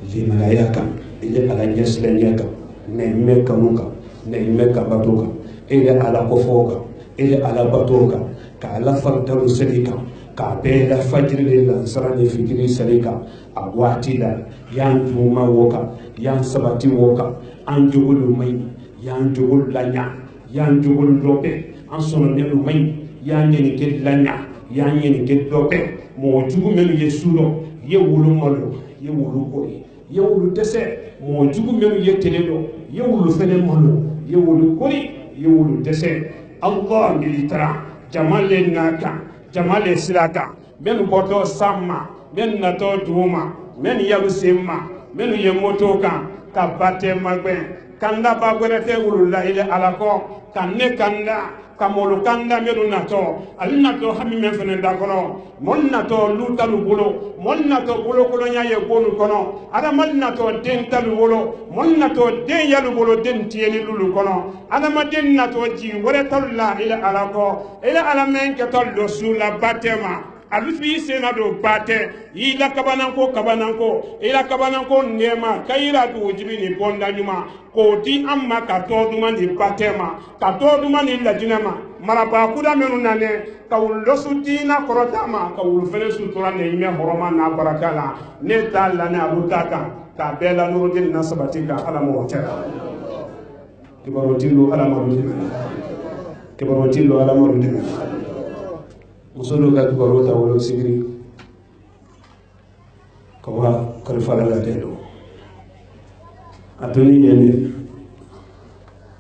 S5: zimala yaka ile ala nyeslen yaka ne meka muka ne meka batoka ile ala kofoka ile ala batoka ka ala fartaru salika ka bela fajr lilla sarani fikri salika agwati da yan tuma woka yan sabati woka an jugul mai yan jugul lanya yan jugul robe an sono melu may ya nyeni ke lanya ya nyeni ke dope mo jugu melu ye sulo ye wulu molo ye wulu ko ye wulu dese mo jugu melu ye teledo ye wulu fene molo ye wulu kori ye wulu dese Allah militara jamale naka jamale silaka men boto samma men nato duma men yalu semma men ye motoka ka bate magbe kanda bagwerete wululla ile alako kanne kanda kamolu kanda meru nato ali nato hami men fene dakono mon nato lutalu bolo mon nato bolo kono nyaye bonu kono ada man nato den talu bolo mon nato den yalu bolo den tieni lulu kono ada ma den nato ji wore talulla ile alako ile alamen ke toldo sula batema alufi senado bate ila kabananko nema kaira du jibi ni bonda nyuma ko di amma ka to duma ni batema ka to duma ni lajinama maraba kuda menu nane ka wullo sutina korotama ka wul fele sutura ne yime horoma na barakala ne talla ne abutaka ka bela nurudin nasabatika ala mo tara kibarotillo ala marudin musolo ka kibaro ta wolo sigiri kawa kalfala la delo atoni yene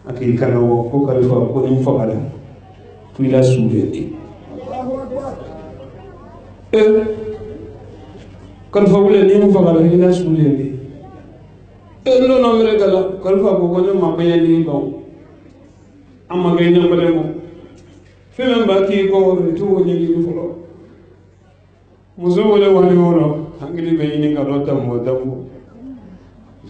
S5: aki kana wo ko kalfa ko ni fabala tuila suude kalfa wole ni mu fabala ila suude no no mere gala kalfa ko no mabaya ni do amma ngay nyambale mo fɛn b'a k'i kɔ tu o ɲɛɲini fɔlɔ muso wele wani wɔrɔ hakili bɛ ɲini ka dɔ ta mɔ dabu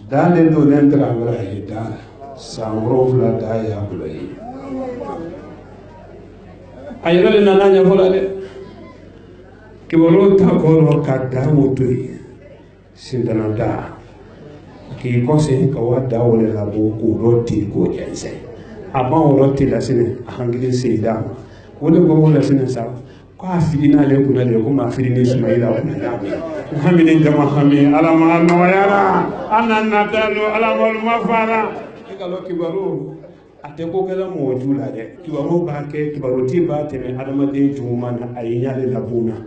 S5: daale do ne tɛra wɛrɛ ye da san 7 da y'a bolo ye a yɛrɛ de nana ɲɛfɔ la dɛ kibaru ta kɔrɔ ka da o to yen sintana da k'i kɔsɛ ka wa da wɛrɛ la bɔ k'o dɔ ten k'o jɛnsɛn a ban o dɔ ten la sini a hakili se d'a ma wole ko wala sina sa ko afidina le kuna le ko ma afidina sumaila wa hamine jama hami ala ma no yara ananna tanu ala wal mafara igalo kibaru ate ko kala mo jula de kibaru ba ke kibaru ti ba teme adama de juma na ayinya le labuna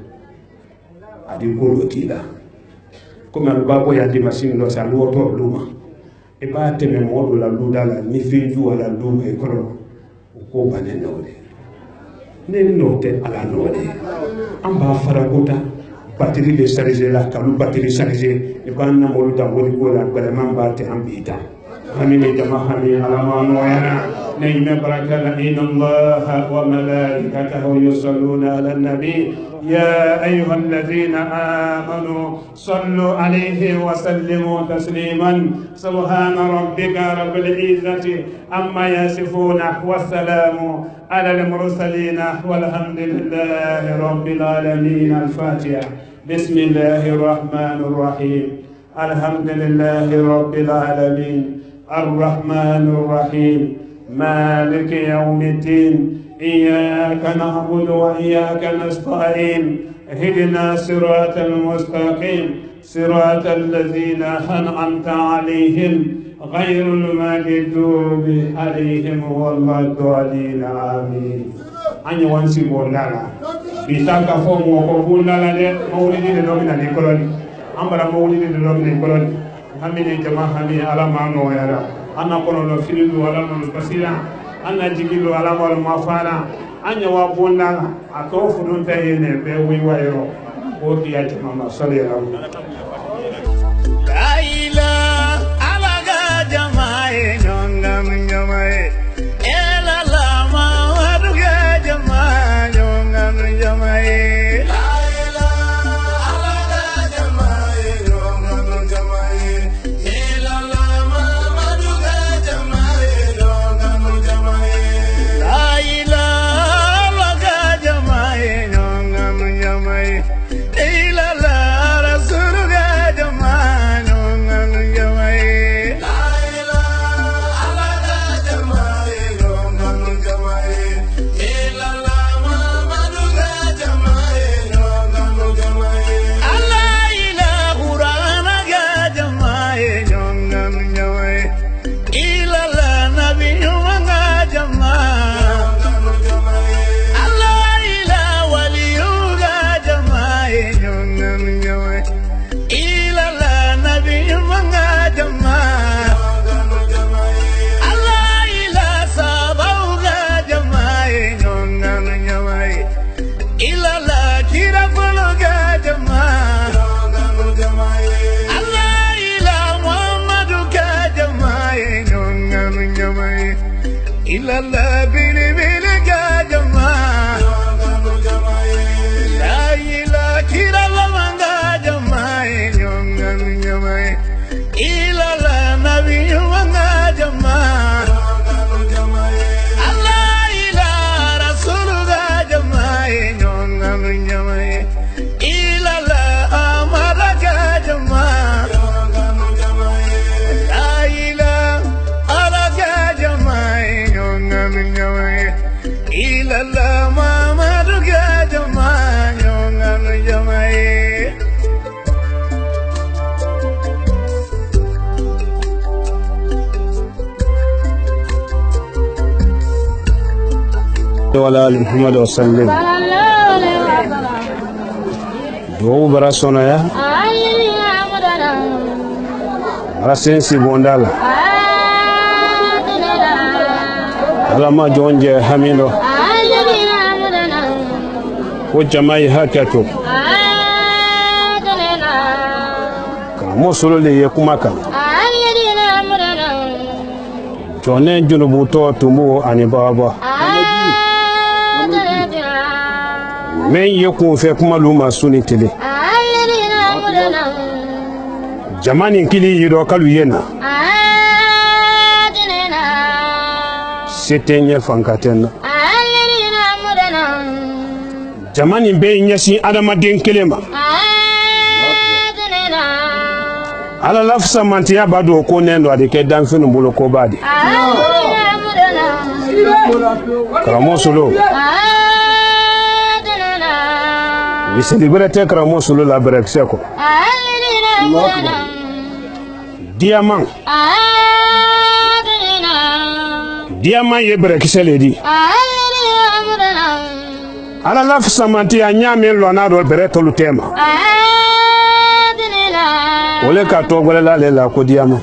S5: adi ko lotila ko man ba ko ya di machine lo sa lo to luma e ba teme mo do la ludala ni finju wala luma e ko banenode ne note ala node amba farakota batterie de charger la kalu batterie charger e banna molu da woni ko la galeman batte ambita hamini jama hami ala ma noyana ne me barakala inna allaha wa malaikatahu yusalluna ala nabi يا أيها الذين آمنوا صلوا عليه وسلموا تسليما سبحان ربك رب العزة عما يصفون والسلام على المرسلين والحمد لله رب العالمين الفاتحة بسم الله الرحمن الرحيم الحمد لله رب العالمين الرحمن الرحيم مالك يوم الدين إياك نعبد وإياك نستعين اهدنا صراط المستقيم صراط الذين أنعمت عليهم غير المغضوب عليهم ولا الضالين آمين أني وانسي بولالا بيتاكا فوم وكوبولالا دي مولدي لومنا نيكولوني أمبرا مولدي لومنا نيكولوني همي جماعة همي على ما نويرا أنا كنو فيلو ولا نبصيرا anna jigilo ala wal mafana anya wa bonna atofu don tayene be wi wayro o tiyati mama sallallahu
S3: la ila ala ga jamae nyonga mnyamae ela la ma wadu ga jamae nyonga mnyamae la ila ala ga jamae nyonga mnyamae ela la ma wadu ga jamae nyonga mnyamae la ila ala ga jamae nyonga mnyamae ela la rasul ga jamae nyonga mnyamae la ila ala ga jamae nyonga mnyamae ela la ma wadu ga jamae nyonga mnyamae ala ila qur'ana ga jamae nyonga mnyamae ila la nabi nyonga jamae ila la bili bili gajama la ila kira la manga jama nyonga nyama ila la nabi manga jama Allah ila rasul gajama nyonga nyama ila la amara gajama la ila ala gajama nyonga nyama ila la mamadu gajama nyonga nyama
S5: وعلى آل محمد وسلم دعو براسونا يا راسنسي بوندال على ما جونجي حميدو وجماعي هكاتو كموسولو لي يكوماكا جونين جنوبوتو تمو اني بابا men ye kun fɛ kuma lu ma suni tele jamani kili yiro kalu yena setenye fankatenna jamani be nyasi adamaden kelema ala lafsa mantiya bado ko nendo adike danfinu bulo ko badi karamo solo mi celebrate karamo solo la berekseko diamant ye bereksele di ala lafsa mantiya nyame lonado beretolu tema ole ka to gole la le la ko diamant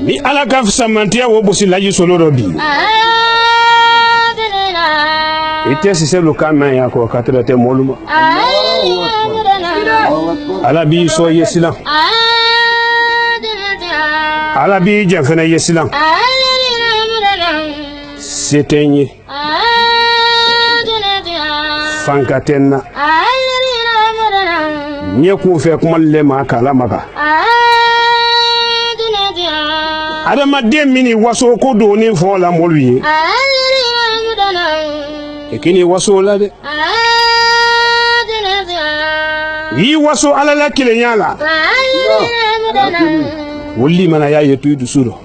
S5: ni ala ka samantia wo bosi la yisolo robi ite si se lo kama ya ko katrate moluma ala bi so yesila ala bi jafena yesila setenye fankatenna nye ku fe kuma le ma kala maka adama dem mini waso ko do ni fo la moluye ekini waso la de yi waso ala la kile nyala wulli mana ya yetu du suro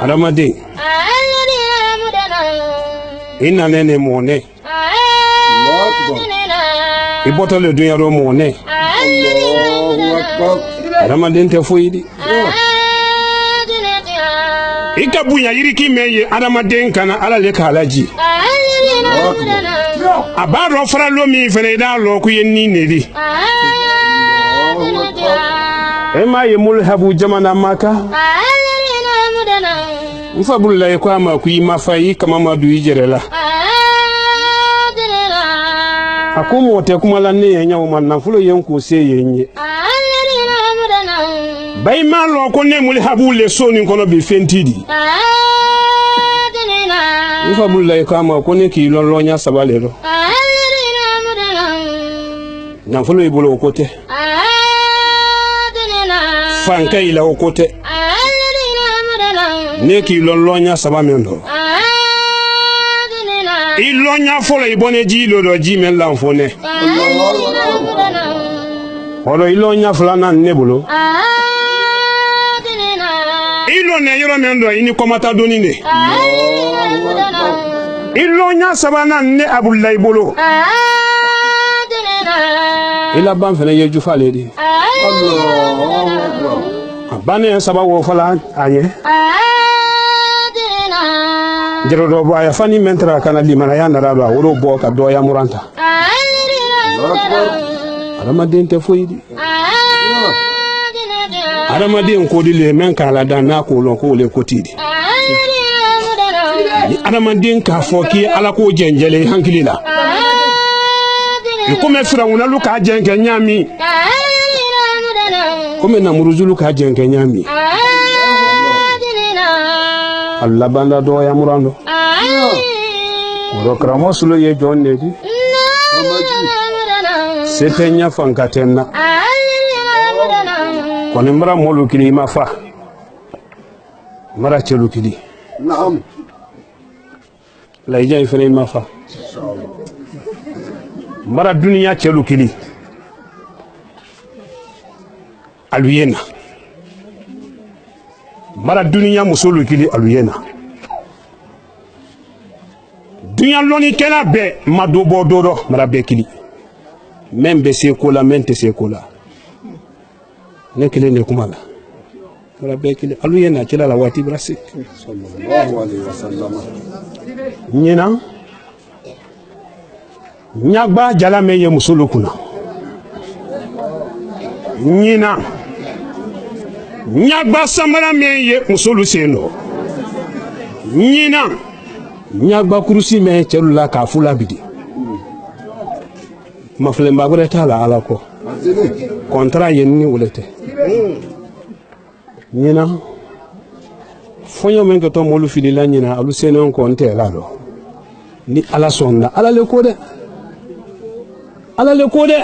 S5: adama de ina nene mone iboto le dunya ro mone adama den te foyidi ikabunya yiriki meye adama den kana ala le kalaji abaro fara lo mi fere da lo ku yenni nedi ema yemul habu jamana maka mfabula kwa ma ku mafai kama madu yijerela akumo te kumala ne yenya o manna fulo yenku se yenye bay ma lo ko ne mul habu le soni kono be fentidi mfabula kwa ma ko ne ki lo nya sabalero na fulo ibolo kote fanka ila kote ne ki lo nya sabamendo ilonya folo ibone ji lo ji men lanfone oro ilonya fulana nebulo ilo ne yoro mendo ini komata donine ilonya sabana ne abullay bolo ila ban fene yeju faledi bane sabawo fala anye jero do bo ya fani mentra kana limana ya ndara woro bo ka do ya muranta adama den te foyidi adama den ko dile men kala dan na ko lon ko le kotidi adama den ka foki ala ko jenjele hankilila ko me firawuna lu ka jenke nyami ko me na muruzulu ka jenke nyami Allah banda do ya murando ro kramo sulo ye jonne di setenya fankatenna koni mara molu kili ma fa mara chelu kili
S6: naam
S5: la ija ifere ma fa mara dunia chelu kili aluyena mara dunia musolu kili aluyena dunia loni kela be madobo dodo mara be kili membe se kola mente se kola ne kile ne kumala mara be kili aluyena kila la wati brasi
S6: sallallahu alaihi wasallam
S5: nyina nyagba jala meye musolu kuna nyina nyagba samara meye musolu seno nyina nyagba kurusi me celula ka fula bidi mafle mbagore tala ala ko contrat yenni wolete nyina fonyo men ko to molu fili la nyina alu seno ko nte la do ni ala sonda ala le ko de ala le ko de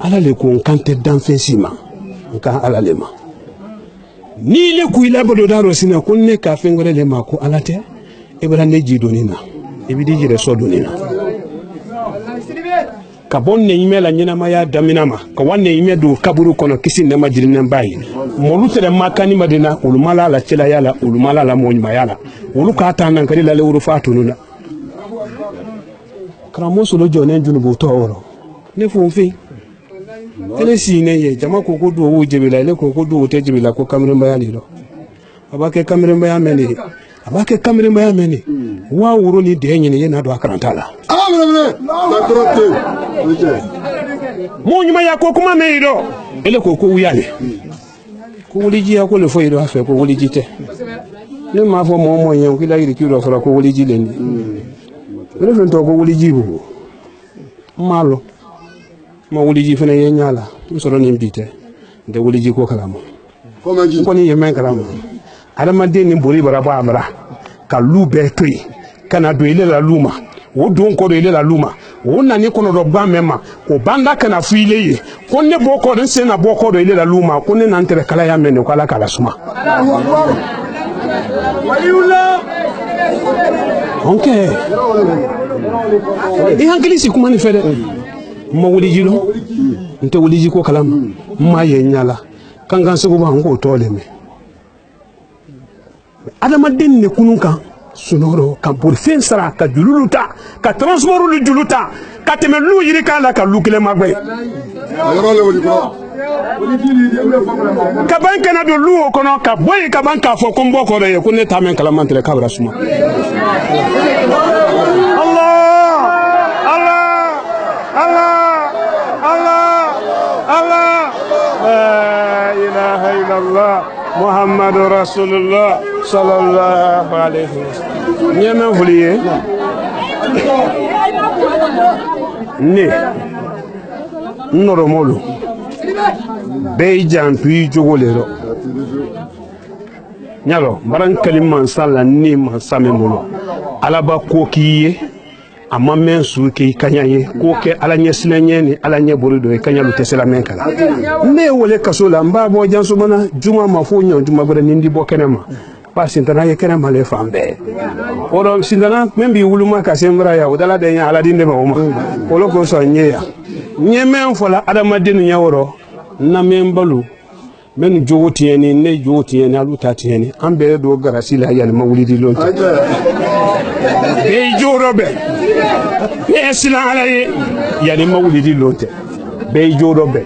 S5: ala le ko kante danfensima nka ala le ma ni le ku ila bodo daro sina kunne ka fengore le ma ko ala te ibra ne ji donina ibidi jire so donina ka bonne yimela nyina ma ya damina ma ka wanne yime do kaburu kono kisi ne majirina bayi molu tere makani madina ulumala la chela yala ulumala la monyma yala ulu ka ta nan kali la le uru fatununa kramo solo jone junubu to oro ne funfi ele sine ye jama ko do wo jebila ele ko do te jebila ko kamre mbayali do abake kamre mbayameni abake kamre mbayameni wa wuro ni de nyine ye na do akarantala monyuma ya ko kuma meido ele ko wuyale ko wuliji ya ko le foyido afa ko wuliji te ne ma fo mo yen ko la yiri ki do fara ko wuliji lendi ele fen to ko wuliji bu malo ma wuliji fene ye nyala musoro ni mbite de wuliji ko kalama ko ni yemen kalama adama de ni bori baraba amra ka lube toyi kana do ile la luma wo don ko do ile la luma wo na ni kono do gba mema ko banda kana fu ile ye ko ne bo ko den se na bo ko do ile la luma ko ne nan tere kala ya mene ko ala kala suma okay e hankali si kuma ni fede ma wuliji lo nte wuliji ko kalam ma ye nyala kangan se ko ba ngo tole me adama den ne kununka sunoro ka pour fin sara ka jululuta ka transportu lu juluta ka teme lu yiri kala ka lukile magbe ka ban kana do lu kono ka boy ka ban ka fo ko mboko re ko ne tamen kala mantre kabra suma Allah Allah Allah Allah Allah la ilaha illallah Muhammad Rasulullah sallallahu alayhi wa sallam nyeme vuliye ne normolu bejan puis jogolero nyalo baran kaliman sala ni man samemolo alaba kokiye amma men suke kanyaye ko ke ala nyesinanye ni ala nyeborido e kanyalu tesela men kala ne wole kasola mbabo janso bana juma mafonyo juma gore nindi bokenema pa sintana ye kenema le fambe oro sintana membi wuluma ka sembra ya udala de nya ala dinde ma uma olo ko so nyeya nyemen fola adama dinu nyaworo na membalu men jowotiyeni ne jowotiyeni alu tatiyeni ambe do garasi la yal mawlidi lonta be jorobe be sila alaye yani mawlidi lonte be jorobe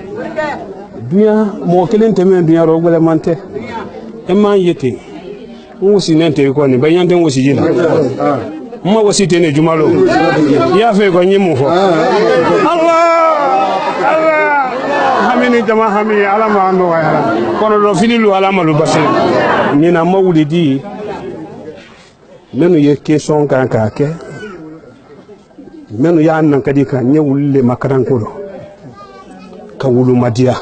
S5: dunya mo kelente men dunya ro gole mante e man yete wosi nente ko ni bayante wosi jina ma wosi tene jumalo ya fe ko nyimu fo Allah Allah hamini jama hami alama ando ya kono do finilu alama lu basir nyina mawlidi menu ye question kan ka ke menu ya nan kadi ka nyewulle makaran ko do ka wulu madia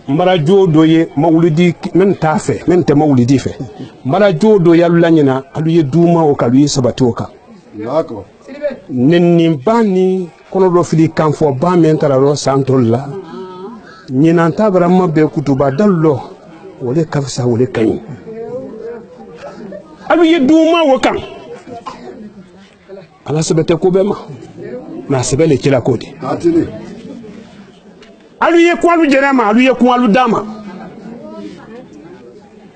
S5: mbara jodo ye mawlidi men tafe men te mawlidi fe mara jodo yalla nyina alu ye duma o kalu sabatoka
S6: D'accord.
S5: nenni bani kono do fili kan fo ba men tararo santolla nyina tabara mabbe kutuba dallo wole kafsa wole kany alu ye duma wo kan ala sabate ko bema na sebele kila kodi
S6: Atini.
S5: alu ye ko alu jerama alu ye ko alu dama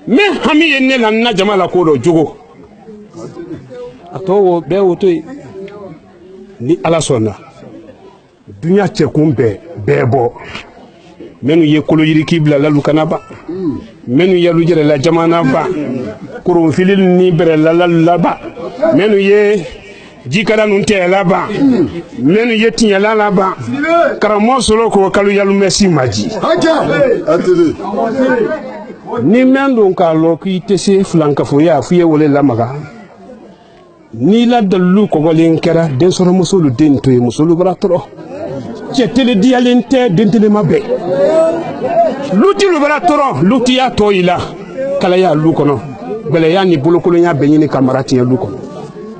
S5: me hami yenne lan na jamala ko do jogo ato be woto ni ala sonna dunya cekun bebo menu ye kolo yiri kibla lalu kanaba menu ye lujere la jamana ba kurun filil ni bere la laba menu ye jikara nun te laba menu ye tinya la laba karamo solo ko kalu yalu mesi maji
S6: Haja. Atini.
S5: ni mendo ka lo ki tese flanka fo ya fiye wole lamaga ni la dalu ko golen kera den soro musulu den to musulu baratro ci tele dialente den tele mabbe luti lu baratro luti ya to ila kala ya lu kono bele ya ni bolokolo nya be ni kamarati ya lu kono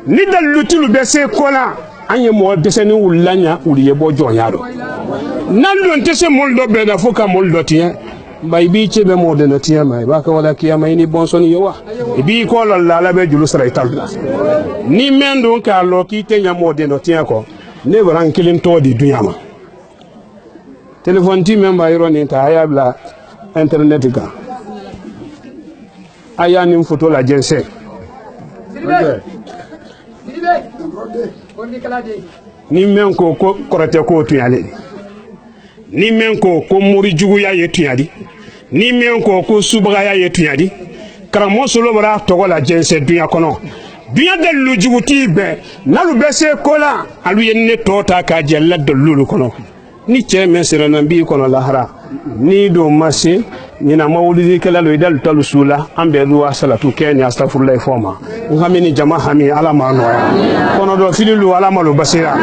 S5: ni dal luti lu be se kola anye mo deseni wulanya uliye bo jonyaro nan don tese mol do be na foka mol do tien bay bi ci be mo de na tien may ba ka wala kiyama ni bon son yowa bi ko la be julu sara italda ni mendo ka lo ki te nya mo de no tien ko ne baran kilin to di dunyama telephone ti memba yoro ni ta ayabla internet ga aya ni photo la jense ni men ko korate ko tuyale ni men ko muri jugu ya yetuyadi ni men ko subaga ya yetuyadi karamo solo bara to la jense dunya kono dunya de lu jugu ti be nalu bese kola alu yenne tota ka jella de lulu kono ni cheme sera nambi kono lahara ni do mase ni na mawlidi kala lo idal talu sula ambe duwa salatu keni astaghfirullah foma ngamini jama hami ala manoya kono do fililu ala malu basira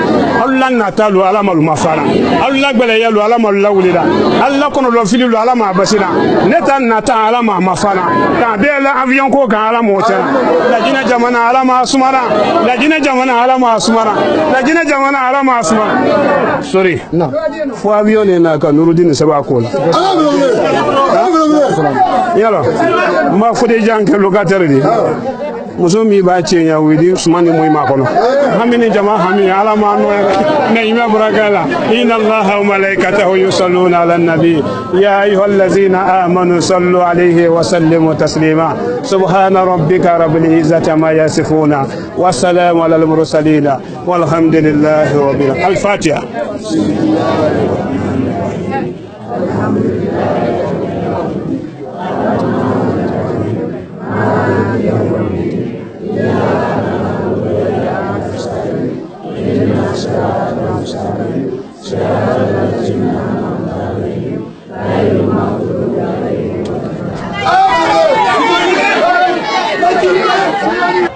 S5: allah natalu ala malu mafara allah gbele yalu ala malu lawlida allah kono do fililu ala ma basira neta nata ala ma mafara ka bela avion ko ga ala mo tera la jina jamana ala ma sumara la jina jamana ala ma sumara la jina jamana ala ma sumara sorry no fo avion na ka nurudin sabako yalo ma fode janke locataire di muso mi ba cenya widi sumani moy ma kono hamini jama hamini ala ma no na ima barakala inna allaha wa malaikatahu yusalluna ala nabi ya ayyuhallazina amanu sallu alayhi wa sallimu taslima subhana rabbika rabbil izzati ma yasifuna wa salamun alal mursalin walhamdulillahi rabbil alamin al-fatiha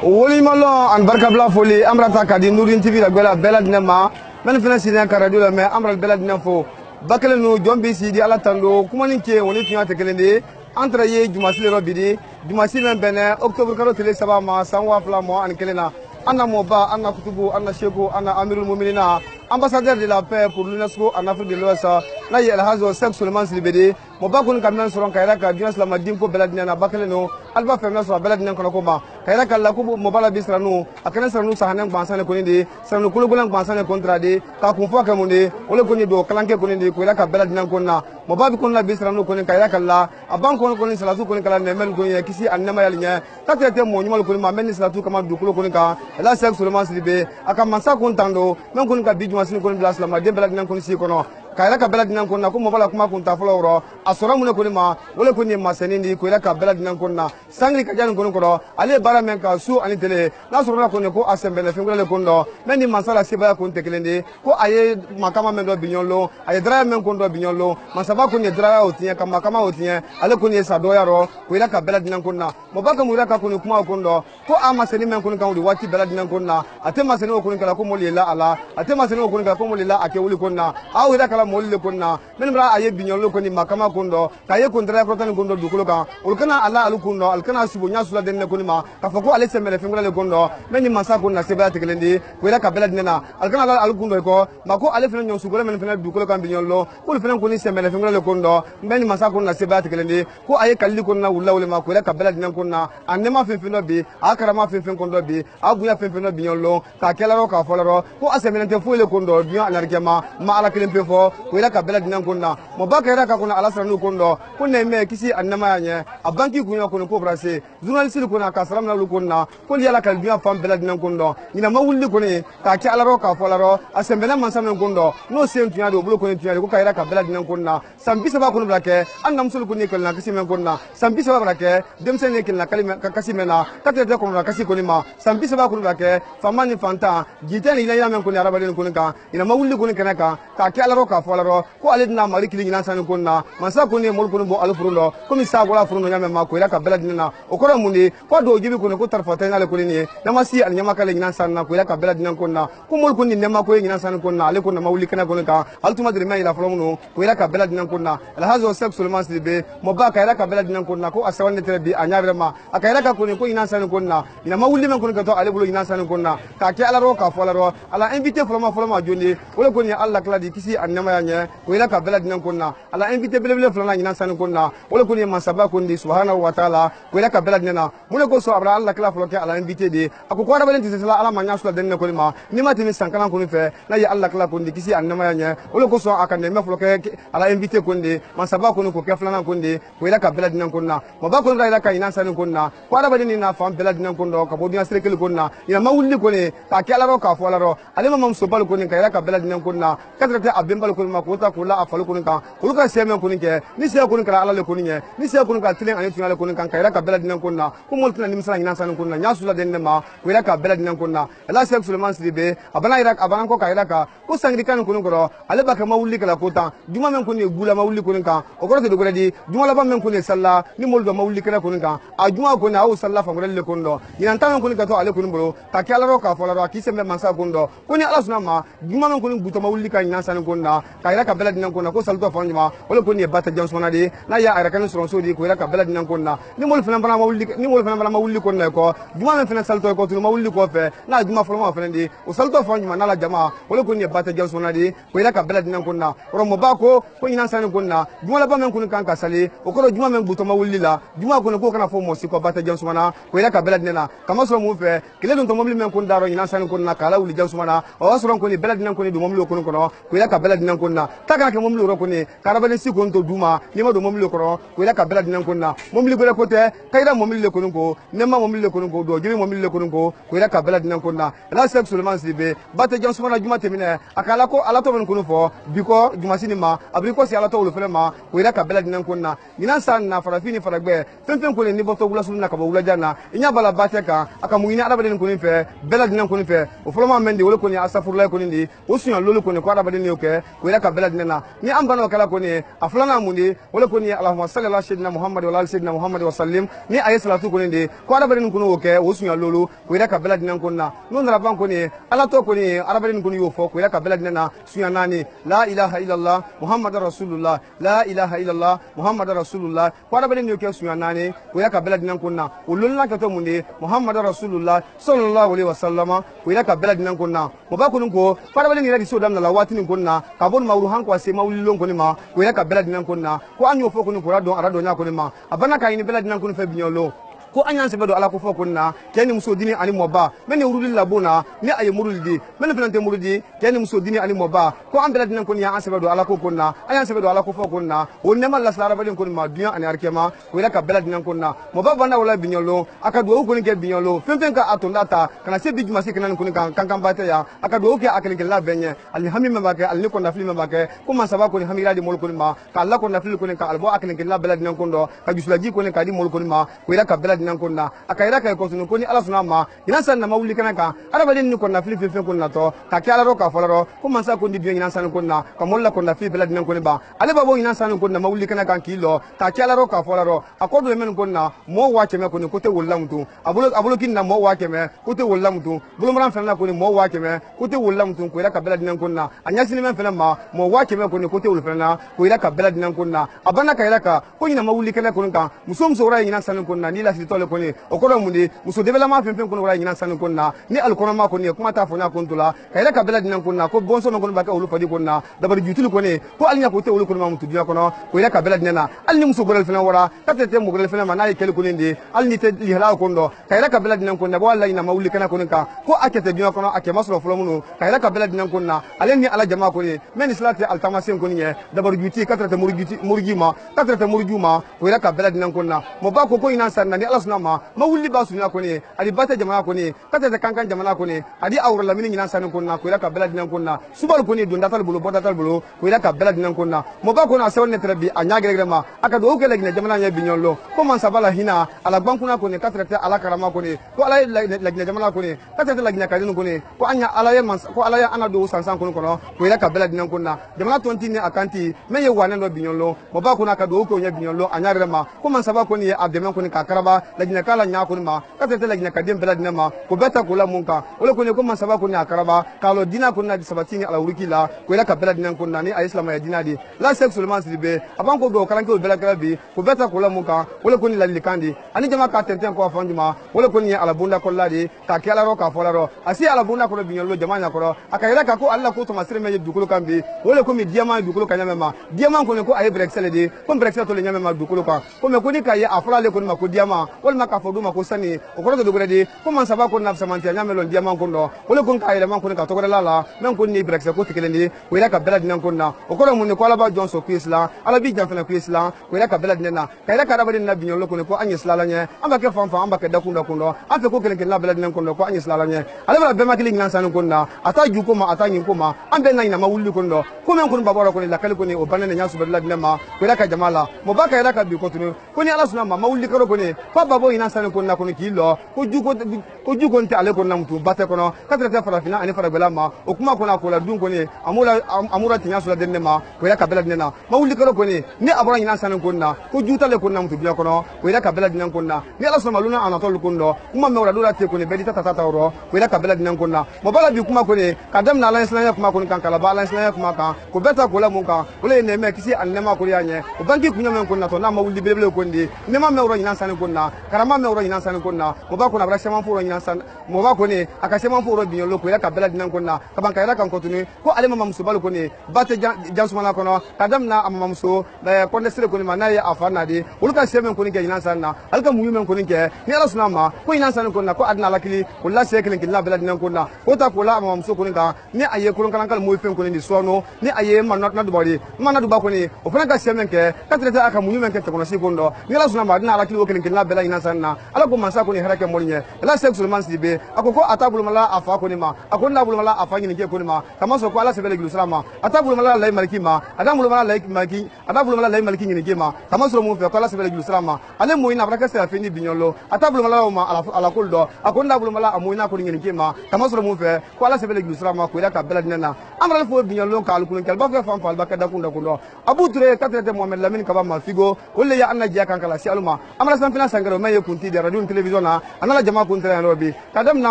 S2: woli malo an barka bla foli amrata kadi nurin tv la gbela bela dinama men fena sina ka radio la me amral bela dinafo bakale no jombe sidi ala tando kuma ninke woni fiya te kelende entre ye jumasile robidi jumasile men bene octobre karo tele saba ma sanwa fla mo an kelena anna moba anna kutubu anna sheko anna amirul mu'minina ambassadeur de la paix pour l'UNESCO en Afrique de l'Ouest na yel hazo Seck Souleymane Silibede moba kun kamnan soron kayra ka dinas la madim ko beladina na bakale no alba femna so beladina kono ko ma kayra ka la ko moba la bisranu akana saranu sahanan bansane ko ndi saranu ko golan bansane contrat de ka kun fo ka munde wala ko ni do kalanke ko ndi ko la ka beladina ko na moba bi kon la bisranu ko ni kayra ka la aban ko ni salatu ko ni kala nemel ko ya kisi annama yalinya ta tete mo nyumal ko ni ma men salatu kama du ko ni ka la Seck Souleymane Silibede aka mansa kun tando men ko ni ka bi masini ko bila salama de bela dinan ko si kono kayra ka bela dinan ko na ko mo bala kuma kun ta folo ro asora mun ko ni ma wala ko ni masani ndi ko ila ka bela dinan ko na sangri ka jan ko ko ale bara men ka su ani tele na soro ko ne ko assemble fe ngole ko ndo men ni mansala seba ko tekelende ko aye makama men do binyolo aye dra men ko do binyolo masaba ko ni dra o tinya kama kama o tinya ale ko ni sa do yaro ko ila ka bela dinan ko na mo baka mu ila ka ko ni kuma ko ndo ko amasani men ko ni ka wudi wati bela dinan ko na ate masani ko ni kala ko mo lela ala ate masani ko ni kala ko mo lela ake wuli ko na awu ila kala molle konna men bra aye binyolo koni makama kondo kaye kontra ko tan kondo dukulo kan ulkana ala alukundo alkana sibonya sula denne koni ma ka fako ale semele fengula le kondo men ni masa konna seba tekelendi ko ila kabela dinena alkana ala alukundo ko mako ale fena nyon sugole men fena dukulo kan binyolo ko fena koni semele fengula le kondo men ni masa konna seba tekelendi ko aye kalli konna wulla wala ma ko ila kabela dinen konna anema fenfeno bi akarama fenfen kondo bi agunya fenfeno binyolo ka kelaro ka folaro ko asemele te fuele kondo biya anarkema ma ala kelen pefo ko ila kabela dinen konna mo bakera ka konna ala sranu kondo ko ne me kisi anema nya abanki kunya kono ko brase journaliste ko na ka salam na lu konna ko yala kal biya fam bela dinen kondo ina ma wulli ko ne ka ki ala ro ka folaro asembele man samen kondo no sen tunya do bulo ko ne tunya ko ka ila kabela dinen konna sambi saba ko brake annam sul ko ne kala kisi men konna sambi saba brake dem sen ne kala kalima ka kasi mena ka te ko na kasi ko ni ma sambi saba ko brake famani fanta jitani ila ya men ko ne araba den ko ne ka ina ma wulli ko ne kana ka ki ala ro ka folaro ko ale na mari kili ina san konna mansa ko ne mol ko bo alfurundo ko mi sa gola furundo nyame ma ko ila kabela dinena o ko mundi ko do jibi ko ne ko tarfata na le ko ni nama si al nyama kala ina san na ko ila kabela dinen konna ko mol ko ni nema ko ina san konna ale ko na mawuli kana ko ka altuma de me ila folomuno ko ila kabela dinen konna al hazo sexuellement sibe mo ba ka ila kabela dinen konna ko asawan tere bi anyabe ma aka ila ka ko ni ko ina san konna ina mawuli men ko ka to ale bulo ina san konna ka ke ala ro ka fola ro ala invité foloma joni wala ko ni alla kala di kisi annama ya nye ko ila kabela dinen konna ala invité bele folona ina san konna wala ko ni masaba ko ndi subhanahu wa ta'ala ko ila kabela dinena mune ko so abra alla kala foloke ala invité de ako ko da balen tisala ala manya sula denne ko ma ni mati mi sankala ko ni fe na ya alla kala ko ndi kisi annama ya nye wala ko so akande me foloke ala invité ko ndi masaba ko ko keflana ko ndi ko ila kabela dinen konna mo ba ko ila ka ina san konna ko da balen ni na fam bela dinen kondo ka bodina sirkel konna ina mawulli ko ne ka kala ro ka fola ro ale mam so bal ko ni ka ila kabela dinen konna kadrate abembal ko ma ko ta ko la afalu ko ni ka ko ka seme ko ni ke ni se ko ni kala ala le ko ni nye ni se ko ni ka tilen ani tunyale ko ni kan ka ila kabela dinen konna ko mol tana nimsala ina san konna nya sula denne ma ko ila kabela dinen konna ala se Suleiman sibe abana ira abana ko ka ila ka ko sangri kan ko ni ko ale ba ka mawulli kala ko ta duma men ko ni gula mawulli ko ni kan o ko to do di duma la ba men ko ni salla ni mol do mawulli kala ko ni kan a duma ko na o salla fa ngol le ko ndo ina tan ko ni ka to ale ko ni bro ka kala ro ka fola ro ki se me mansa ko ndo ko ni ala suna ma duma men ko ni buto mawulli kan ina san ko na ka ila kabela dinen konna ko salto fa njuma wala ko ni bata jam sona di na ya ara kan so di ko ila kabela dinen konna ni mol fana bana mawulli ko na ko duma men fana salto ko tu mawulli ko fe na duma folo ma fana di o salto fa njuma na la jama wala ko ni bata jam sona di ko ila kabela dinen konna ro mo ba ko ina san konna duma la ba men ko ni kan ka sali o ko duma men buto mawulli la duma ko ko kana fo mo si ko bata jam sona ko ila kabela dinena kama so mo fe kile don to mobli men kon daro ina san konna kala wuli jam sona o so ron ko ni bela dinen ko ni do momlo ko no ko ila kabela dinen konna taka ke momlo ro ko ni karabale si ko to duma ni ma do momlo ko ila kabela dinen konna momli go ko te kayda momli ko ko nema momli ko ko do jibi momli ko ko ila kabela dinen konna la sek Suleiman sibe bata jam sona juma temine akala ko ala to men ko fo biko juma sinima abri ko si ala to lo fele ma ko ila kabela dinen konna ina san na farafini faragbe fen ko ni boto wula sunna ka wula janna inya bala bateka aka mu ina araba den ko ni fe bela dinen ko ni fe o foloma mende wala ko ni asafurla ko ni o sunya lolo ko ni ko araba den yoke ko ila kabela dinena ni ambano kala ko ni aflana mundi wala ko ni allahumma salli ala sayyidina muhammad wa ala sayyidina muhammad wa sallim ni ayi salatu ko ni ko araba den ko no ke o sunya lolo ko ila kabela dinen ko na non raban ko ni ala to ko ni araba den ko ni yo fo ko ila kabela dinena sunya nani la ilaha illallah muhammadar rasulullah la ilaha illallah muhammadar rasulullah ko araba den yoke sunya nani ko ila kabela dinen ko na ulunna ka to mundi muhammadar rasulullah sallallahu alaihi wasallam ko ila kabela dinen ko na mo ba ko ko araba den ira so dam na la watini ko na ka bon mawru han ko se mawli lon ko ni ma ko ila kabela dinen ko na ko anyo fo ko ni ko rado nya ko ni ma abana ka ni bela dinen ko fe binyolo ko anyan se bedo ala ko fo ko na keni muso dini ani moba men uruli labona ni ay muruldi men fenante murudi keni muso dini ani moba ko ambela dinan ko ni an se bedo ala ko na anyan se bedo ala ko fo ko na o nema la sala badin ko ma dunya ani arkema ko ila ka bela dinan ko na moba banda wala binyolo aka do ko ni ke binyolo fen ka atonda ta kana se bigi masi kana ko ni kan bata ya aka do ke akene ke la benye alhammi me bake alni ko na fili me bake ko man saba ko ni hamira di mol ko ma ka alla ko na fili ko ni ka albo akene ke la bela dinan ko do ka jusula ji ko ni ka di mol ko ma ko ila ka bela dinan kunna akaira kai ko sunu ko ni ala suna ma ina san na mawuli kana ka ara badin ni kunna fili fili kunna to ka kala ro ka folaro ko man sa ko ndi ina san kunna ka molla kunna fili bela dinan kunna ba ale babo ina san kunna mawuli kana kan kilo ka kala ro ka folaro akodo men kunna mo wa keme ko ni ko te wollamtu abulo kinna mo wa keme ko te wollamtu bulo maran fenna ko ni mo wa keme ko te wollamtu ko ira ka bela dinan kunna anya sini men fenna ma mo wa keme ko ni ko te wol fenna ko ira ka bela dinan kunna abana ka ira ka ko ina mawuli kana ko kan musum so ra ina san kunna ni la si tole ko ni o ko mundi muso debela ma fen ko ra ina san kunna ni alkono ma ko ni kuma ta fona kuntula ka ira ka bela dinan kunna ko bonso ma ko ba ka ulu fadi kunna dabar jutul ko ni ko alnya ko te wol ko ma mutu dina kono ko ira ka bela dinana alni muso goral fena wara katete mo goral fena ma na kel ko ni alni te li hala ko ndo ka ira ka bela dinan kunna ko wallahi na mawuli kana ko ka ko akete dina kono ake masro fulo munu ka ira ka bela dinan kunna alni ala jama ko ni men islati al tamasen ko ni dabar juti katete murjima katete murjuma ko ira ka bela dinan kunna mo ba ko ina sanna ni ala sunna ma mawuli ba sunna ko ni ali bata jama ko ni katete kankan jama ko ni adi awra la min ina sanna kunna ko ira ka bela dinan kunna subal ko ni dunda tal bulu boda tal bulu ko ira ka bela dinan kunna mo ba ko na sewne trebi anya gregrema aka do ke legna jamana nya binyolo ko man sabala hina ala bankuna ko ni katete ala karama ko ni ko ala legna jamana ko ni katete legna kadinu ko ni ko anya ala ya man ko ala ya ana do sansan ko no ko ira ka bela dinan kunna jamana tonti ni akanti me ye wane no binyolo mo ba ko na ka do ko nya binyolo anya gregrema ko man sabala ko ni abdemen ko ni ka karaba legna kala nya ko ni ma katete legna kadim bela dinan ma ko beta ko la munka wala ko ni ko man sabala ko ni akaraba kalo dina ko na sabatini ala urukila ko ira ka bela dinan kunna ni islam ya dina di la sexuellement silibe avant ko do karanke o bela karabi ko beta ko la munka wala ko ni la likandi ani jama ka tenten ko afanduma wala ko ni ala bunda ko ladi ka kala ro ka folaro asi ala bunda ko binyolo jama nya ko akayira ka ko alla ko to masire me dukulu kambi wala ko mi diama dukulu kanyama ma diama ko ne ko ay brexel de ko brexel to le nyama ma dukulu ka ko me ko ni ka ye afra le ko ma ko diama wala ma ka foduma ko sani o ko do gure de ko man saba ko nafsa man nyama lo diama ko ndo wala ko ka ile man ko ni ka to gure la men ko ni brexel ko tikele ni ko ira ka bela dinan ko na o ko mun ni ko ala ba jonso ku islam ala bi jamfana ku islam ko ira ka bela dinana ka ira ka rabadi na binyolo ko ko anyi slala nye amba ke fanfa amba ke dakundo kundo afa ko kelen la bela dinan ko ko anyi slala nye ala bela be makili ngan sanu ko na ata ju ko ma ata nyin ko ma ambe na ina mawulli ko ndo ko men ko babara ko la kale ko ni o banane nya su bela dinan ma ko ira ka jamala mo ba ka ira ka bi ko tunu ko ni ala sunna ma mawulli ko ko ni fa babo ina sanu ko na ko ni kilo ko ju ko nte ale ko na mutu bate ko no ka trete fara fina ani fara bela ma o kuma ko na ko la dun ko ni amura tinya su la denne ma ko ira ka bela dinana mawulli ko ni ni abara ina sanu ko na ko juta le ko na mutu biya ko no ko ira ka bela dinan ko na ni ala sunna maluna anatol ko ndo kuma me wala dula te ko ni bedita tata ro ko ira ka bela dinan ko na mo bala bi kuma ko ni kadam na ala islam kuma ko ni kan kala bala islam kuma kan ko beta ko la mun kan wala ne me kisi annema ko ya nye o banki kunya men ko na to na mawulli bele ko ndi ne ma me wala ina sanu ko na karama me wala ina sanu ko na mo ba ko na bra shema furo ina san mo ba ko ni aka shema furo bi nyolo ko ira ka bela dinan ko na ka ban ka ira kan ko tuni ko ale mama musubal ko ni bate jansumana ko no kadam na mama muso da ko ne sire ko ni ma na ya afana di uluka semen ko ni ke ina san na alka muyu men ko ni ke ni ala sunna ma ko ina san ko na ko adna lakili wala sekelen kin la bela dinan ko na ko ta ko la mama muso ko ni ka ni aye ko kan kala moy fen ko ni sono ni aye man na du bari man na du ba ko ni o fana ka semen ke ka trete aka muyu men ke ko na si ko ndo ni ala sunna ma adna lakili o kin la bela ina san na ala ko man sa ko ni harake mo ni la sexual man si be akoko atabul mala afa ko ni ma akon la bul mala afa ni ke ko ni ma kama so ko ala sebele gilu salama atabul mala lay maliki ma adamul mala lay maliki adabul mala lay maliki ni ke ma kama so mo fe ko ala sebele gilu salama ale mo ina braka se afini binyolo atabul mala ma ala kul do akon la bul mala amoina ko ni ke ma kama so mo fe ko ala sebele gilu salama ko ila ka bela dinana amral fo binyolo ka alkun kel ba fe fam fal ba ka dakunda kundo abu ture katete mohammed lamin kaba ma figo wolle ya anna jiya kan kala si aluma amra sampina sangaro me kunti de radio television na anala jama kun tere no bi kadam na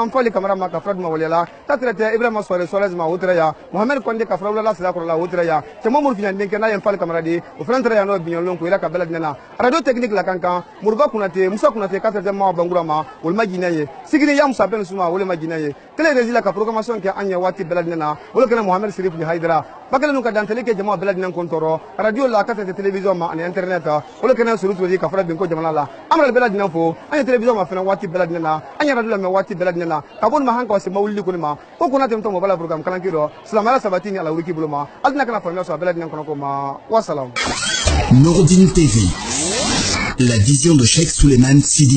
S2: amfali kamera ma ka frad ma wolela katete ibrahim sore ma utre ya mohammed konde ka frad la sala ko la utre ya te mo mur finan denke na yem fal kamera di o fran tere ya no binyolo ko ila ka bela dinana radio technique la kankan murba kunate musa kunate katete ma bangura ma wol maginaye sigini yam saben suma wol maginaye tele resila ka programmation ke anya wati bela dinana wol kana mohammed sirif ni haidara bakale nu ka dantele ke jama bela dinan kontoro radio la katete television ma ani internet wol kana sulutu di ka frad bin ko jama la amral bela dinan fo anya television ma fana wati bela dinana anya radio la ma wati bela dinana kabon ma hanka wasi mawulli ko ma ko kuna tem to mo bala program kan kiro salamala sabatini ala wiki buluma adna kana fa so bela dinan kono ko ma wassalam.
S1: Noureddin TV, la vision de Cheikh Souleymane Sidi